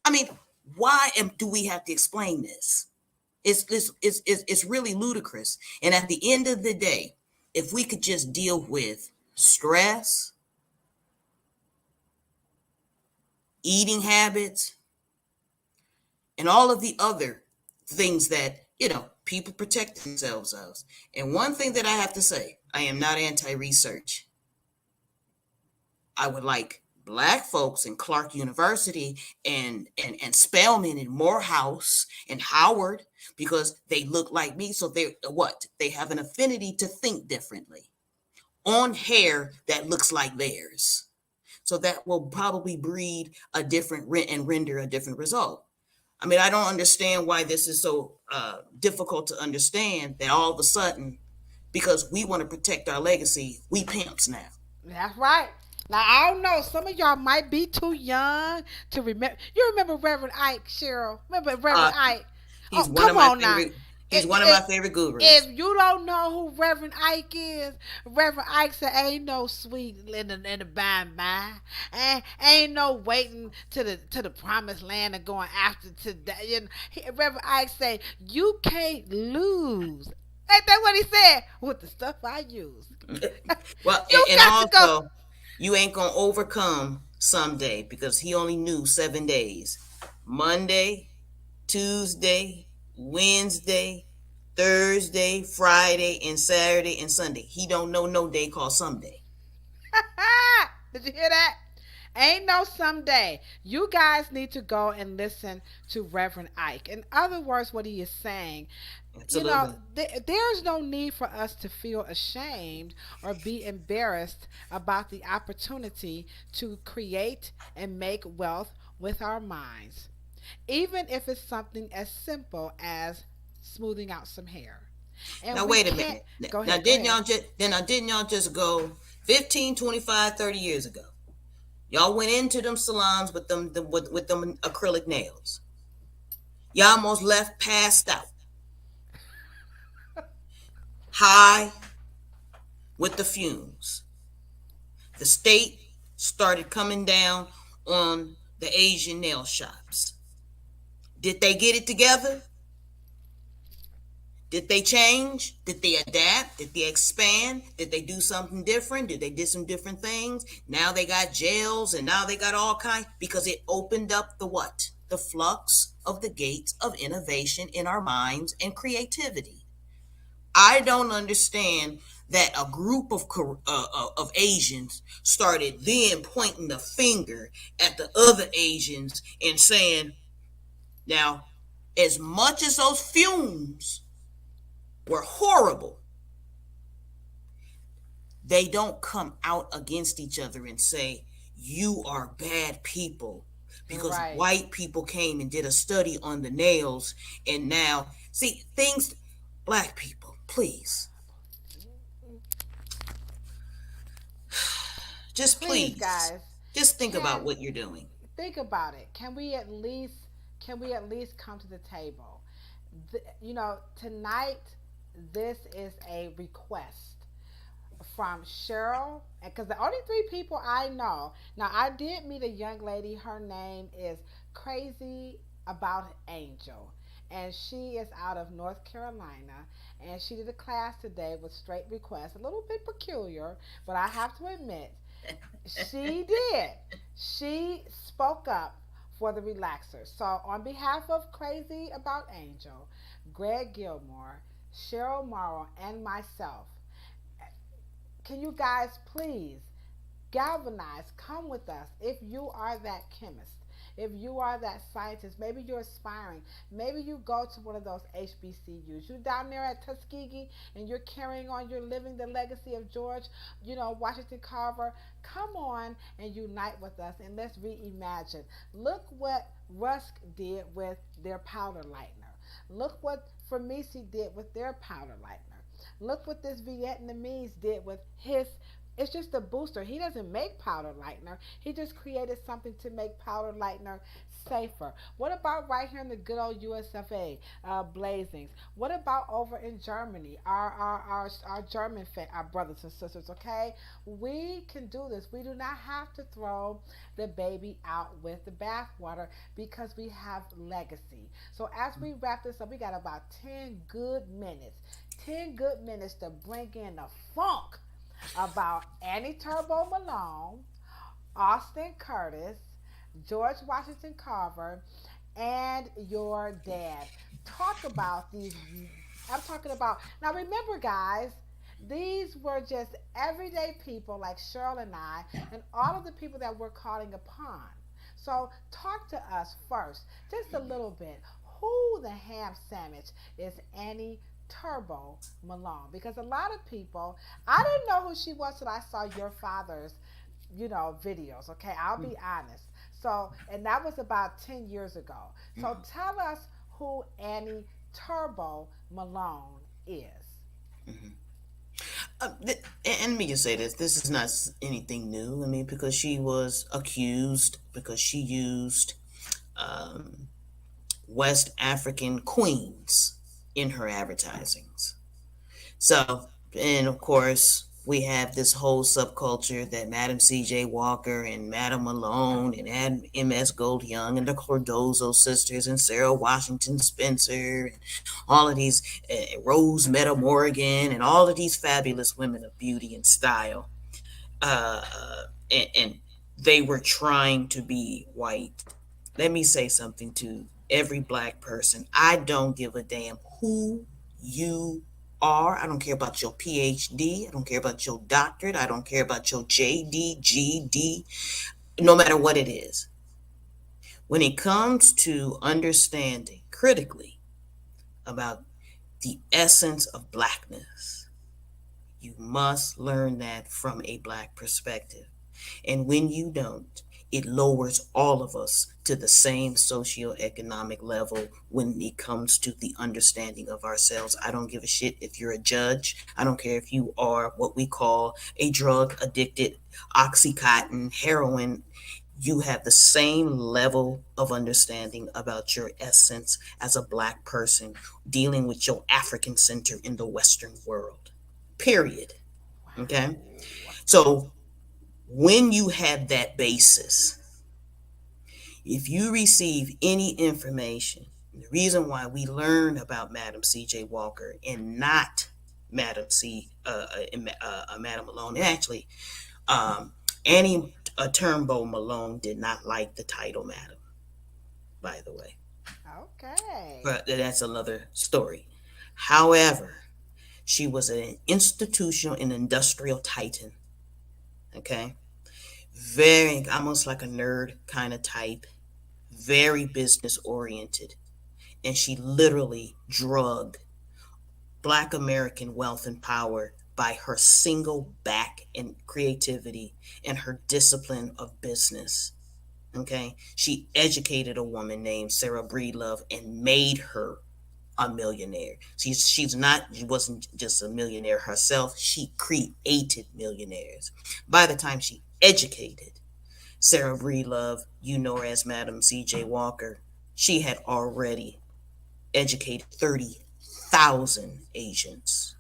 I mean, do we have to explain this? It's really ludicrous. And at the end of the day, if we could just deal with stress, eating habits, and all of the other things that, people protect themselves of. And one thing that I have to say, I am not anti-research. I would like Black folks in Clark University and Spelman and Morehouse and Howard, because they look like me. So they have an affinity to think differently on hair that looks like theirs. So that will probably breed a different and render a different result. I mean, I don't understand why this is so difficult to understand, that all of a sudden, because we want to protect our legacy, we pimps now. That's right. Now I don't know. Some of y'all might be too young to remember. You remember Reverend Ike, Cheryl? Remember Reverend Uh, Ike? he's Oh, one of come my on now. favorite. He's one of my favorite gurus. If you don't know who Reverend Ike is, Reverend Ike said, "Ain't no sweet in the by and by, and ain't no waiting to the promised land and going after today." Reverend Ike said, "You can't lose." Ain't that what he said? With the stuff I use, Well, you and got to go. also, you ain't gonna overcome someday, because he only knew 7 days: Monday, Tuesday, Wednesday, Thursday, Friday, and Saturday and Sunday. He don't know no day called someday. Did you hear that? Ain't no someday. You guys need to go and listen to Reverend Ike. In other words, what he is saying, Absolutely. there's no need for us to feel ashamed or be embarrassed about the opportunity to create and make wealth with our minds, even if it's something as simple as smoothing out some hair. Now And we wait a can't. minute. Go Now ahead, go didn't ahead. y'all just go 15, 25, 30 years ago? Y'all went into them salons with with them acrylic nails. Y'all almost left passed out, high with the fumes. The state started coming down on the Asian nail shops. Did they get it together? Did they change? Did they adapt? Did they expand? Did they do something different? Did they do some different things? Now they got jails, and now they got all kinds, because it opened up the what? The flux of the gates of innovation in our minds and creativity. I don't understand that a group of Asians started then pointing the finger at the other Asians and saying, now, as much as those fumes were horrible, they don't come out against each other and say, you are bad people. Because Right. white people came and did a study on the nails, and now, see, things, Black people, please, just Please, please, guys, just think about can what you're doing. think about it. Can we at least come to the table? Tonight, this is a request from Cheryl, because the only three people I know. Now, I did meet a young lady. Her name is Crazy About Angel, and she is out of North Carolina. And she did a class today with straight requests, a little bit peculiar, but I have to admit, she did. She spoke up for the relaxers. So, on behalf of Crazy About Angel, Greg Gilmore, Cheryl Morrow, and myself, can you guys please galvanize? Come with us. If you are that chemist, if you are that scientist, maybe you're aspiring. Maybe you go to one of those HBCUs. You're down there at Tuskegee and you're carrying on, you're living the legacy of George, Washington Carver. Come on and unite with us, and let's reimagine. Look what Rusk did with their powder lightener. Look what Formisi did with their powder lightener. Look what this Vietnamese did with his. It's just a booster. He doesn't make powder lightener. He just created something to make powder lightener safer. What about right here in the good old USFA, Blazings? What about over in Germany, our German our brothers and sisters? Okay, we can do this. We do not have to throw the baby out with the bathwater because we have legacy. So as we wrap this up, we got about 10 good minutes to bring in the funk about Annie Turbo Malone, Austin Curtis, George Washington Carver, and your dad. Talk about these. I'm talking about. Now, remember, guys, these were just everyday people like Cheryl and I, and all of the people that we're calling upon. So, talk to us first, just a little bit. Who the ham sandwich is Annie Turbo Malone? Because a lot of people, I didn't know who she was till I saw your father's, videos. Okay, I'll be honest. So, and that was about 10 years ago. So, tell us who Annie Turbo Malone is. Mm-hmm. And let me just say this: this is not anything new. I mean, because she was accused because she used um, West African queens in her advertisings. So, and of course, we have this whole subculture that Madam C.J. Walker and Madam Malone and M.S. Gold Young and the Cardozo sisters and Sarah Washington Spencer and all of these, Rose Meta Morgan and all of these fabulous women of beauty and style. And they were trying to be white. Let me say something to every black person. I don't give a damn who you are. I don't care about your PhD. I don't care about your doctorate. I don't care about your JD, GD, no matter what it is. When it comes to understanding critically about the essence of blackness, you must learn that from a black perspective. And when you don't, it lowers all of us to the same socioeconomic level when it comes to the understanding of ourselves. I don't give a shit if you're a judge. I don't care if you are what we call a drug addicted, Oxycontin, heroin. You have the same level of understanding about your essence as a black person dealing with your African center in the Western world. Period. Okay? So when you have that basis, if you receive any information, the reason why we learn about Madam C.J. Walker and not Madam Madam Malone, and actually, Annie Turnbo Malone did not like the title Madam, by the way. Okay. But that's another story. However, she was an institutional and industrial titan. Okay, very almost like a nerd kind of type, very business oriented, and she literally drugged Black American wealth and power by her single back and creativity and her discipline of business. Okay, she educated a woman named Sarah Breedlove and made her a millionaire. She wasn't just a millionaire herself, she created millionaires. By the time she educated Sarah Breedlove, you know her as Madam C.J. Walker, she had already educated 30,000 Asians.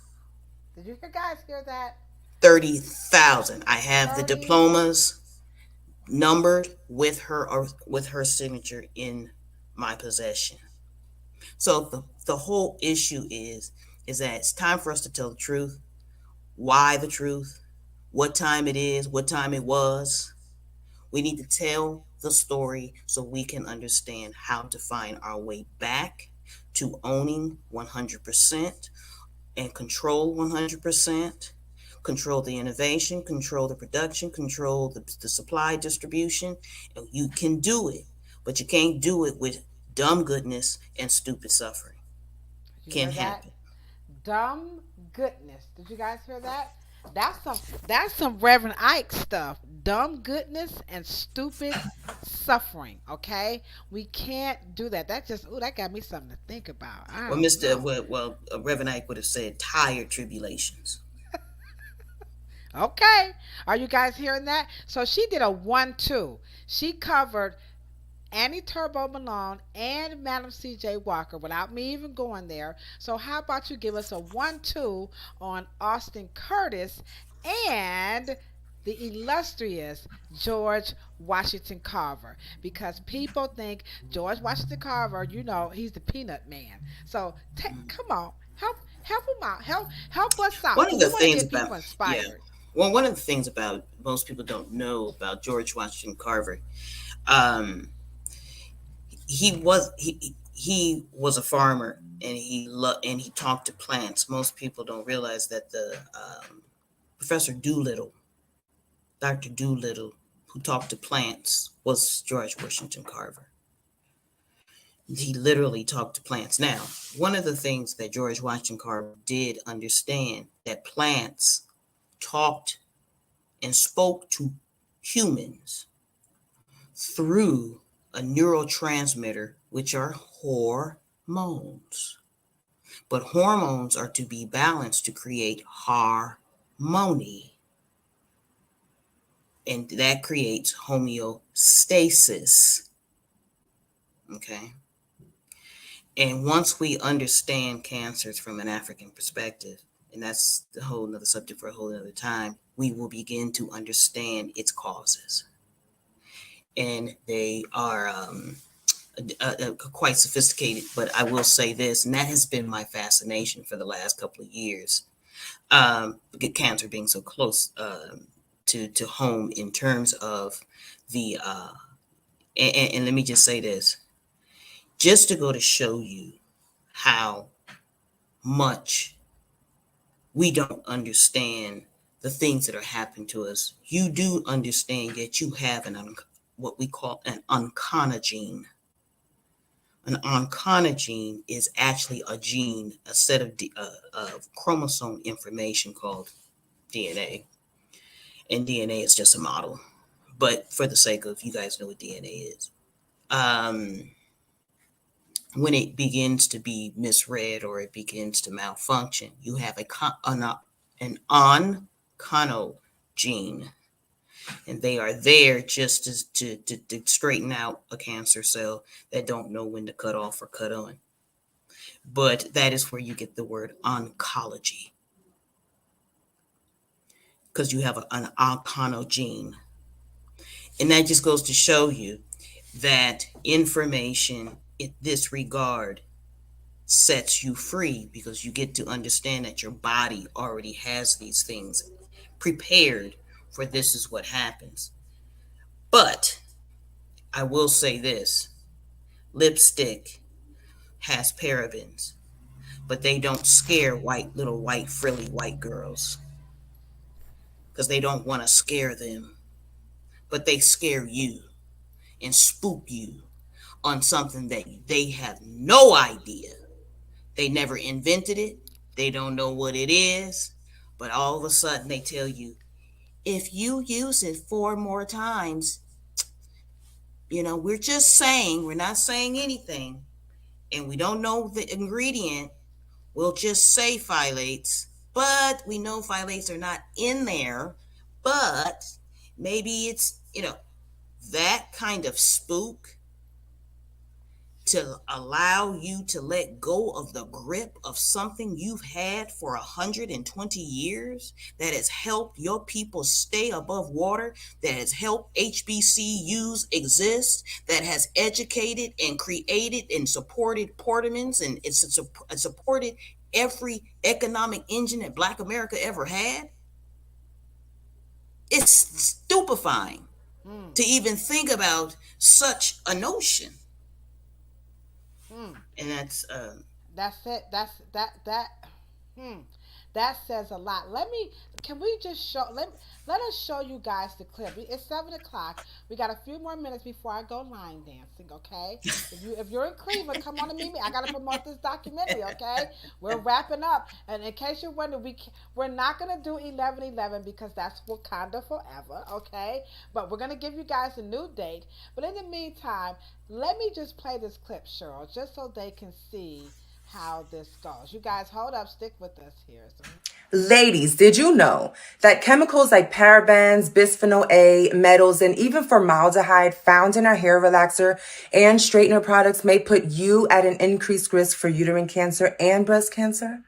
Did you guys hear that? 30,000. I have 30. the diplomas numbered with her signature in my possession. So the whole issue is that it's time for us to tell the truth. Why the truth? What time it is? What time it was? We need to tell the story so we can understand how to find our way back to owning 100% and control 100%. Control the innovation, control the production, control the supply distribution. And you can do it, but you can't do it with dumb goodness and stupid suffering. Can't happen. Dumb goodness. Did you guys hear that? That's some Reverend Ike stuff. Dumb goodness and stupid suffering. Okay, we can't do that. That got me something to think about. I Well, don't know. Reverend Ike would have said tired tribulations. Okay, are you guys hearing that? So she did a 1-2. She covered Annie Turbo Malone and Madam C.J. Walker without me even going there. So how about you give us a 1-2 on Austin Curtis and the illustrious George Washington Carver? Because people think George Washington Carver, he's the peanut man. So come on, help him out, help us out, One of because we the want to things get about people yeah, inspired. well, one of the things about most people don't know about George Washington Carver, um, he was a farmer, and he talked to plants. Most people don't realize that the Professor Doolittle, Dr. Doolittle, who talked to plants, was George Washington Carver. He literally talked to plants. Now, one of the things that George Washington Carver did understand, that plants talked and spoke to humans through a neurotransmitter, which are hormones. But hormones are to be balanced to create harmony, and that creates homeostasis. Okay. And once we understand cancers from an African perspective, and that's the whole nother subject for a whole other time, we will begin to understand its causes. And they are quite sophisticated. But I will say this, and that has been my fascination for the last couple of years. Cancer being so close to home in terms of the and let me just say this, just to go to show you how much we don't understand the things that are happening to us. You do understand that you have what we call an oncogene. An oncogene is actually a gene, a set of chromosome information called DNA. And DNA is just a model. But for the sake of, you guys know what DNA is. When it begins to be misread or it begins to malfunction, you have an oncogene, and they are there just to straighten out a cancer cell that don't know when to cut off or cut on. But that is where you get the word oncology, because you have an oncogene. And that just goes to show you that information in this regard sets you free, because you get to understand that your body already has these things prepared for this is what happens. But I will say this, lipstick has parabens, but they don't scare little white frilly white girls, because they don't want to scare them, but they scare you and spook you on something that they have no idea. They never invented it. They don't know what it is. But all of a sudden they tell you, if you use it 4 more times, we're just saying, we're not saying anything, and we don't know the ingredient. We'll just say phthalates, but we know phthalates are not in there. But maybe it's, that kind of spook, to allow you to let go of the grip of something you've had for 120 years, that has helped your people stay above water, that has helped HBCUs exist, that has educated and created and supported Portmans, and it's supported every economic engine that Black America ever had. It's stupefying to even think about such a notion. Mm. And that's That's it. That. Hmm. That says a lot. Can we just let us show you guys the clip. It's 7 o'clock. We got a few more minutes before I go line dancing, okay? If you're in Cleveland, come on and meet me. I gotta promote this documentary, okay? We're wrapping up. And in case you're wondering, we're not gonna do 11/11 because that's Wakanda forever, okay? But we're gonna give you guys a new date. But in the meantime, let me just play this clip, Cheryl, just so they can see how this goes. You guys hold up, stick with us here. So, Ladies, did you know that chemicals like parabens, bisphenol A, metals, and even formaldehyde found in our hair relaxer and straightener products may put you at an increased risk for uterine cancer and breast cancer?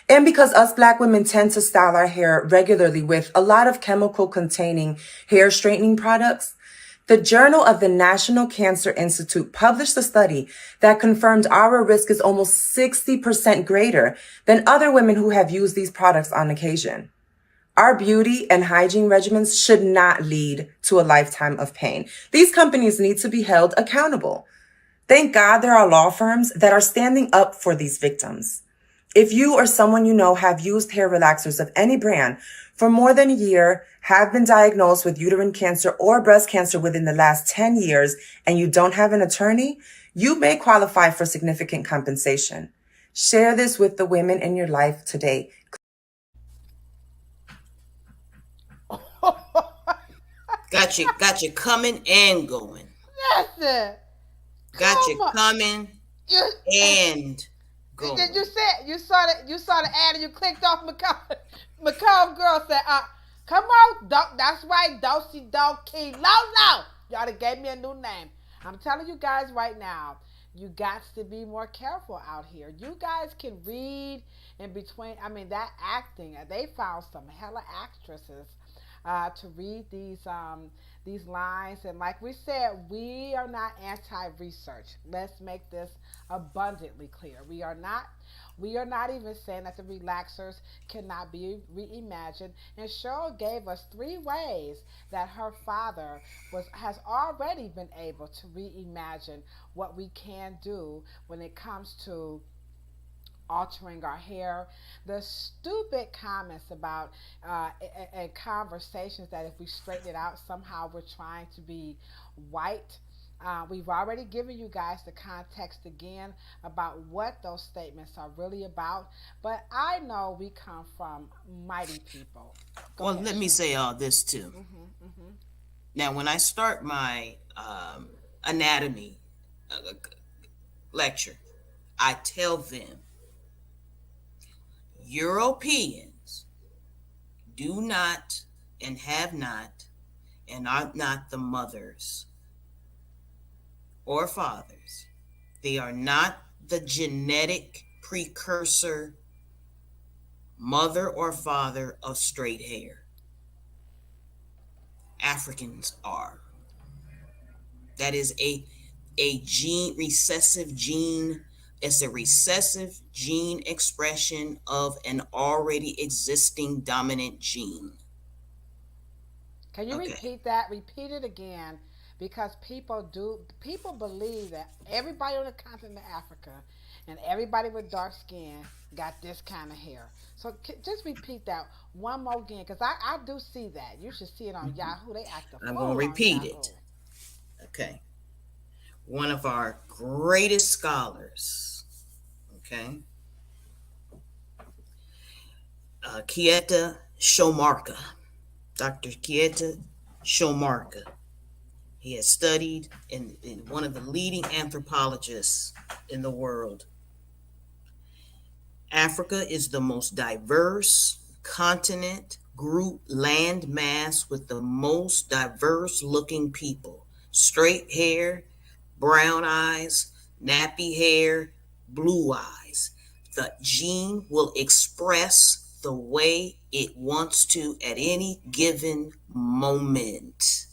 And because us Black women tend to style our hair regularly with a lot of chemical containing hair straightening products, the Journal of the National Cancer Institute published a study that confirmed our risk is almost 60% greater than other women who have used these products on occasion. Our beauty and hygiene regimens should not lead to a lifetime of pain. These companies need to be held accountable. Thank God there are law firms that are standing up for these victims. If you or someone you know have used hair relaxers of any brand for more than a year, have been diagnosed with uterine cancer or breast cancer within the last 10 years, and you don't have an attorney, you may qualify for significant compensation. Share this with the women in your life today. Got you coming and going. listen, Got come you on. coming You, and did you going. say you saw the ad and you clicked off McComb? McComb girl said, come on, that's right, Dosey Doki, low. Y'all done gave me a new name. I'm telling you guys right now, you got to be more careful out here. You guys can read in between. I mean, that acting. They found some hella actresses to read these lines. And like we said, we are not anti-research. Let's make this abundantly clear. We are not even saying that the relaxers cannot be reimagined. And Cheryl gave us 3 ways that her father has already been able to reimagine what we can do when it comes to altering our hair. The stupid comments about and conversations that if we straighten it out, somehow we're trying to be white. We've already given you guys the context again about what those statements are really about. But I know we come from mighty people. Go Well, ahead, let me Cheryl. say all this too. Mm-hmm. Now, when I start my anatomy lecture, I tell them Europeans do not and have not and are not the mothers or fathers. They are not the genetic precursor mother or father of straight hair. Africans are. That is a gene, recessive gene. It's a recessive gene expression of an already existing dominant gene. Can you Okay. repeat that? Repeat it again, because people believe that everybody on the continent of Africa and everybody with dark skin got this kind of hair. So just repeat that one more again, because I do see that. You should see it on Yahoo. They act a I'm going to fool on repeat Yahoo. it. Okay. One of our greatest scholars, okay, Kieta Shomarka, Dr. Kieta Shomarka. He has studied in one of the leading anthropologists in the world. Africa is the most diverse continent, group, land mass with the most diverse looking people. Straight hair, brown eyes, nappy hair, blue eyes. The gene will express the way it wants to at any given moment.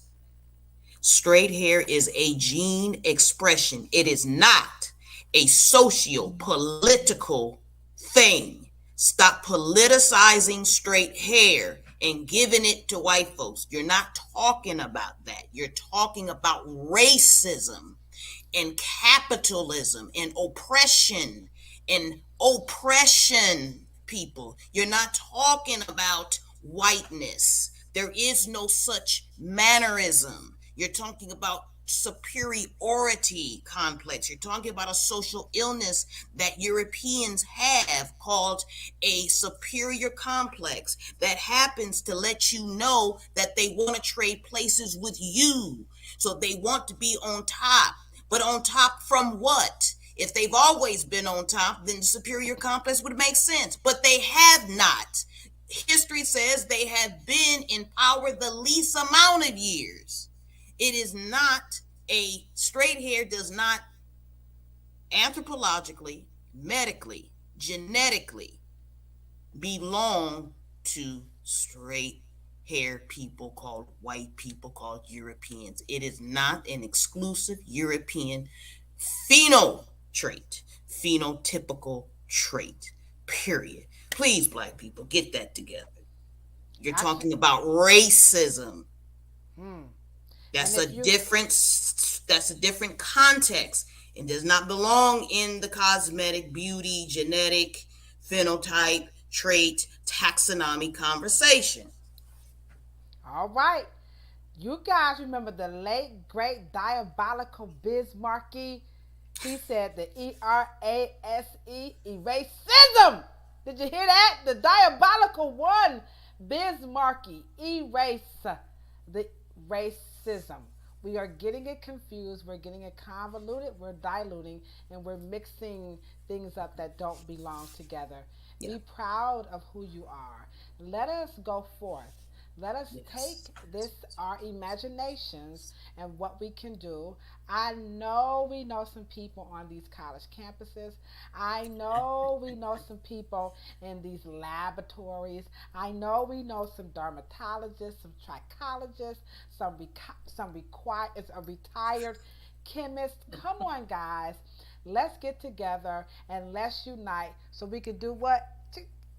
Straight hair is a gene expression. It is not a socio-political thing. Stop politicizing straight hair and giving it to white folks. You're not talking about that. You're talking about racism and capitalism and oppression and oppression. people. You're not talking about whiteness. There is no such mannerism. You're talking about superiority complex. You're talking about a social illness that Europeans have called a superior complex that happens to let you know that they want to trade places with you. So they want to be on top. But on top from what? If they've always been on top, then the superior complex would make sense. But they have not. History says they have been in power the least amount of years. It is not a straight hair does not anthropologically, medically, genetically belong to straight hair people called white people called Europeans. It is not an exclusive European phenotypical trait, period. Please, Black people, get that together. You're talking about racism. That's a different context and does not belong in the cosmetic, beauty, genetic, phenotype, trait, taxonomy conversation. All right. You guys remember the late, great, diabolical Bismarcky? He said the E-R-A-S-E, eracism. Did you hear that? The diabolical one. Bismarcky, erase the racism. We are getting it confused. We're getting it convoluted. We're diluting, and we're mixing things up that don't belong together. Yeah. Be proud of who you are. Let us go forth. Let us take this, our imaginations, and what we can do. I know we know some people on these college campuses. I know we know some people in these laboratories. I know we know some dermatologists, some trichologists, some retired chemists. Come on, guys. Let's get together and let's unite so we can do what?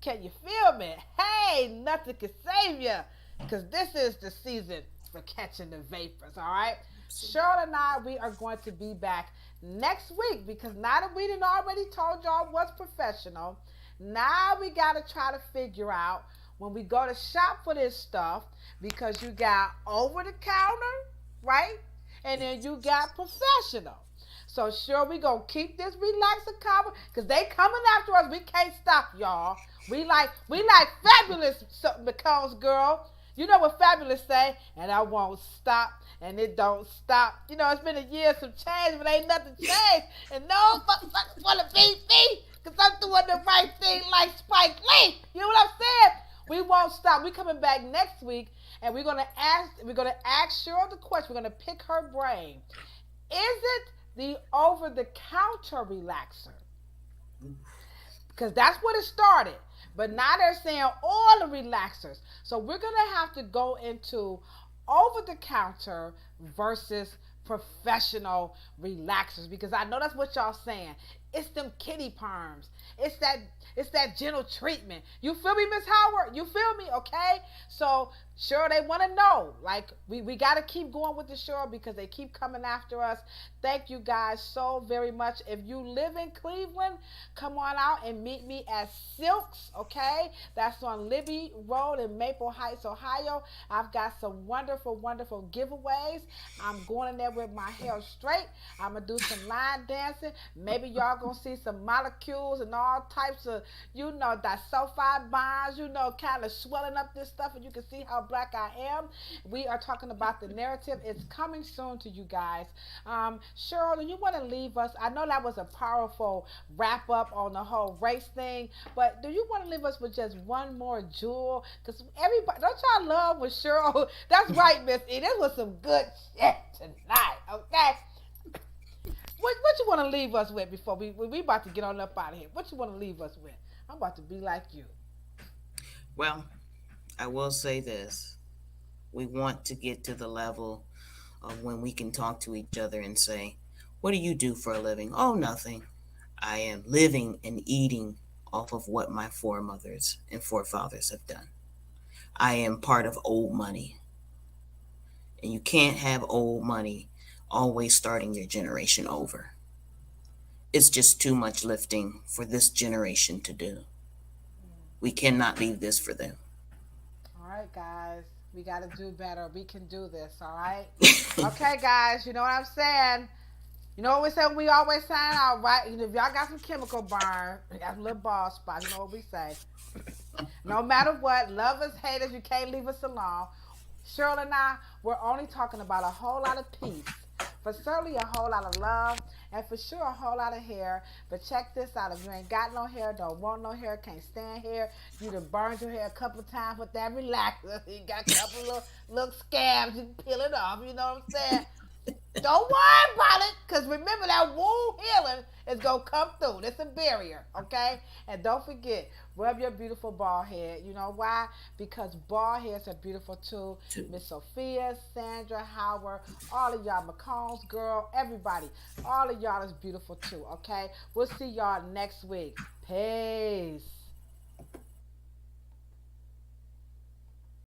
Can you feel me? Hey, nothing can save you. Because this is the season for catching the vapors, all right? Cheryl and I, we are going to be back next week because now that we done already told y'all what's professional, now we got to try to figure out when we go to shop for this stuff because you got over the counter, right? And then you got professional. So sure, we gonna keep this relaxing cover because they coming after us. We can't stop, y'all. We like fabulous because, girl. You know what Fabulous say? And I won't stop, and it don't stop. You know, it's been a year, some change, but ain't nothing changed. And no motherfuckers want to beat me because I'm doing the right thing like Spike Lee. You know what I'm saying? We won't stop. We coming back next week, and we're gonna ask Cheryl the question. We're gonna pick her brain. Is it the over-the-counter relaxer? Because that's what it started. But now they're saying all the relaxers. So we're going to have to go into over-the-counter versus professional relaxers because I know that's what y'all saying. It's them kitty perms. It's that gentle treatment. You feel me, Miss Howard? You feel me? Okay? So sure, they want to know. Like, we got to keep going with the show because they keep coming after us. Thank you guys so very much. If you live in Cleveland, come on out and meet me at Silks, okay? That's on Libby Road in Maple Heights, Ohio. I've got some wonderful, wonderful giveaways. I'm going in there with my hair straight. I'm going to do some line dancing. Maybe y'all going to see some molecules and all types of, disulfide bonds, kind of swelling up this stuff, and you can see how black I am. We are talking about the narrative. It's coming soon to you guys. Cheryl, do you want to leave us? I know that was a powerful wrap up on the whole race thing, but do you want to leave us with just one more jewel? Because everybody, don't y'all love with Cheryl? That's right, Miss E. This was some good shit tonight, okay? What you want to leave us with before we about to get on up out of here? What you want to leave us with? I'm about to be like you. Well, I will say this. We want to get to the level of when we can talk to each other and say, what do you do for a living? Oh, nothing. I am living and eating off of what my foremothers and forefathers have done. I am part of old money. And you can't have old money always starting your generation over. It's just too much lifting for this generation to do. We cannot leave this for them. All right, guys. We got to do better. We can do this, all right? Okay, guys. You know what I'm saying? You know what we say? We always sign out, right? You know, if y'all got some chemical burn, you got some little ball spots, you know what we say? No matter what, lovers, haters, you can't leave us alone. Cheryl and I, we're only talking about a whole lot of peace. For certainly a whole lot of love, and for sure a whole lot of hair. But check this out: if you ain't got no hair, don't want no hair, can't stand hair, you done burned your hair a couple of times with that relaxer. You got a couple little scabs, you can peel it off. You know what I'm saying? Don't worry about it, because remember that wound healing is going to come through. It's a barrier, okay? And don't forget, rub your beautiful bald head. You know why? Because bald heads are beautiful too. Miss Sophia, Sandra, Howard, all of y'all, McCombs, girl, everybody. All of y'all is beautiful too, okay? We'll see y'all next week. Peace.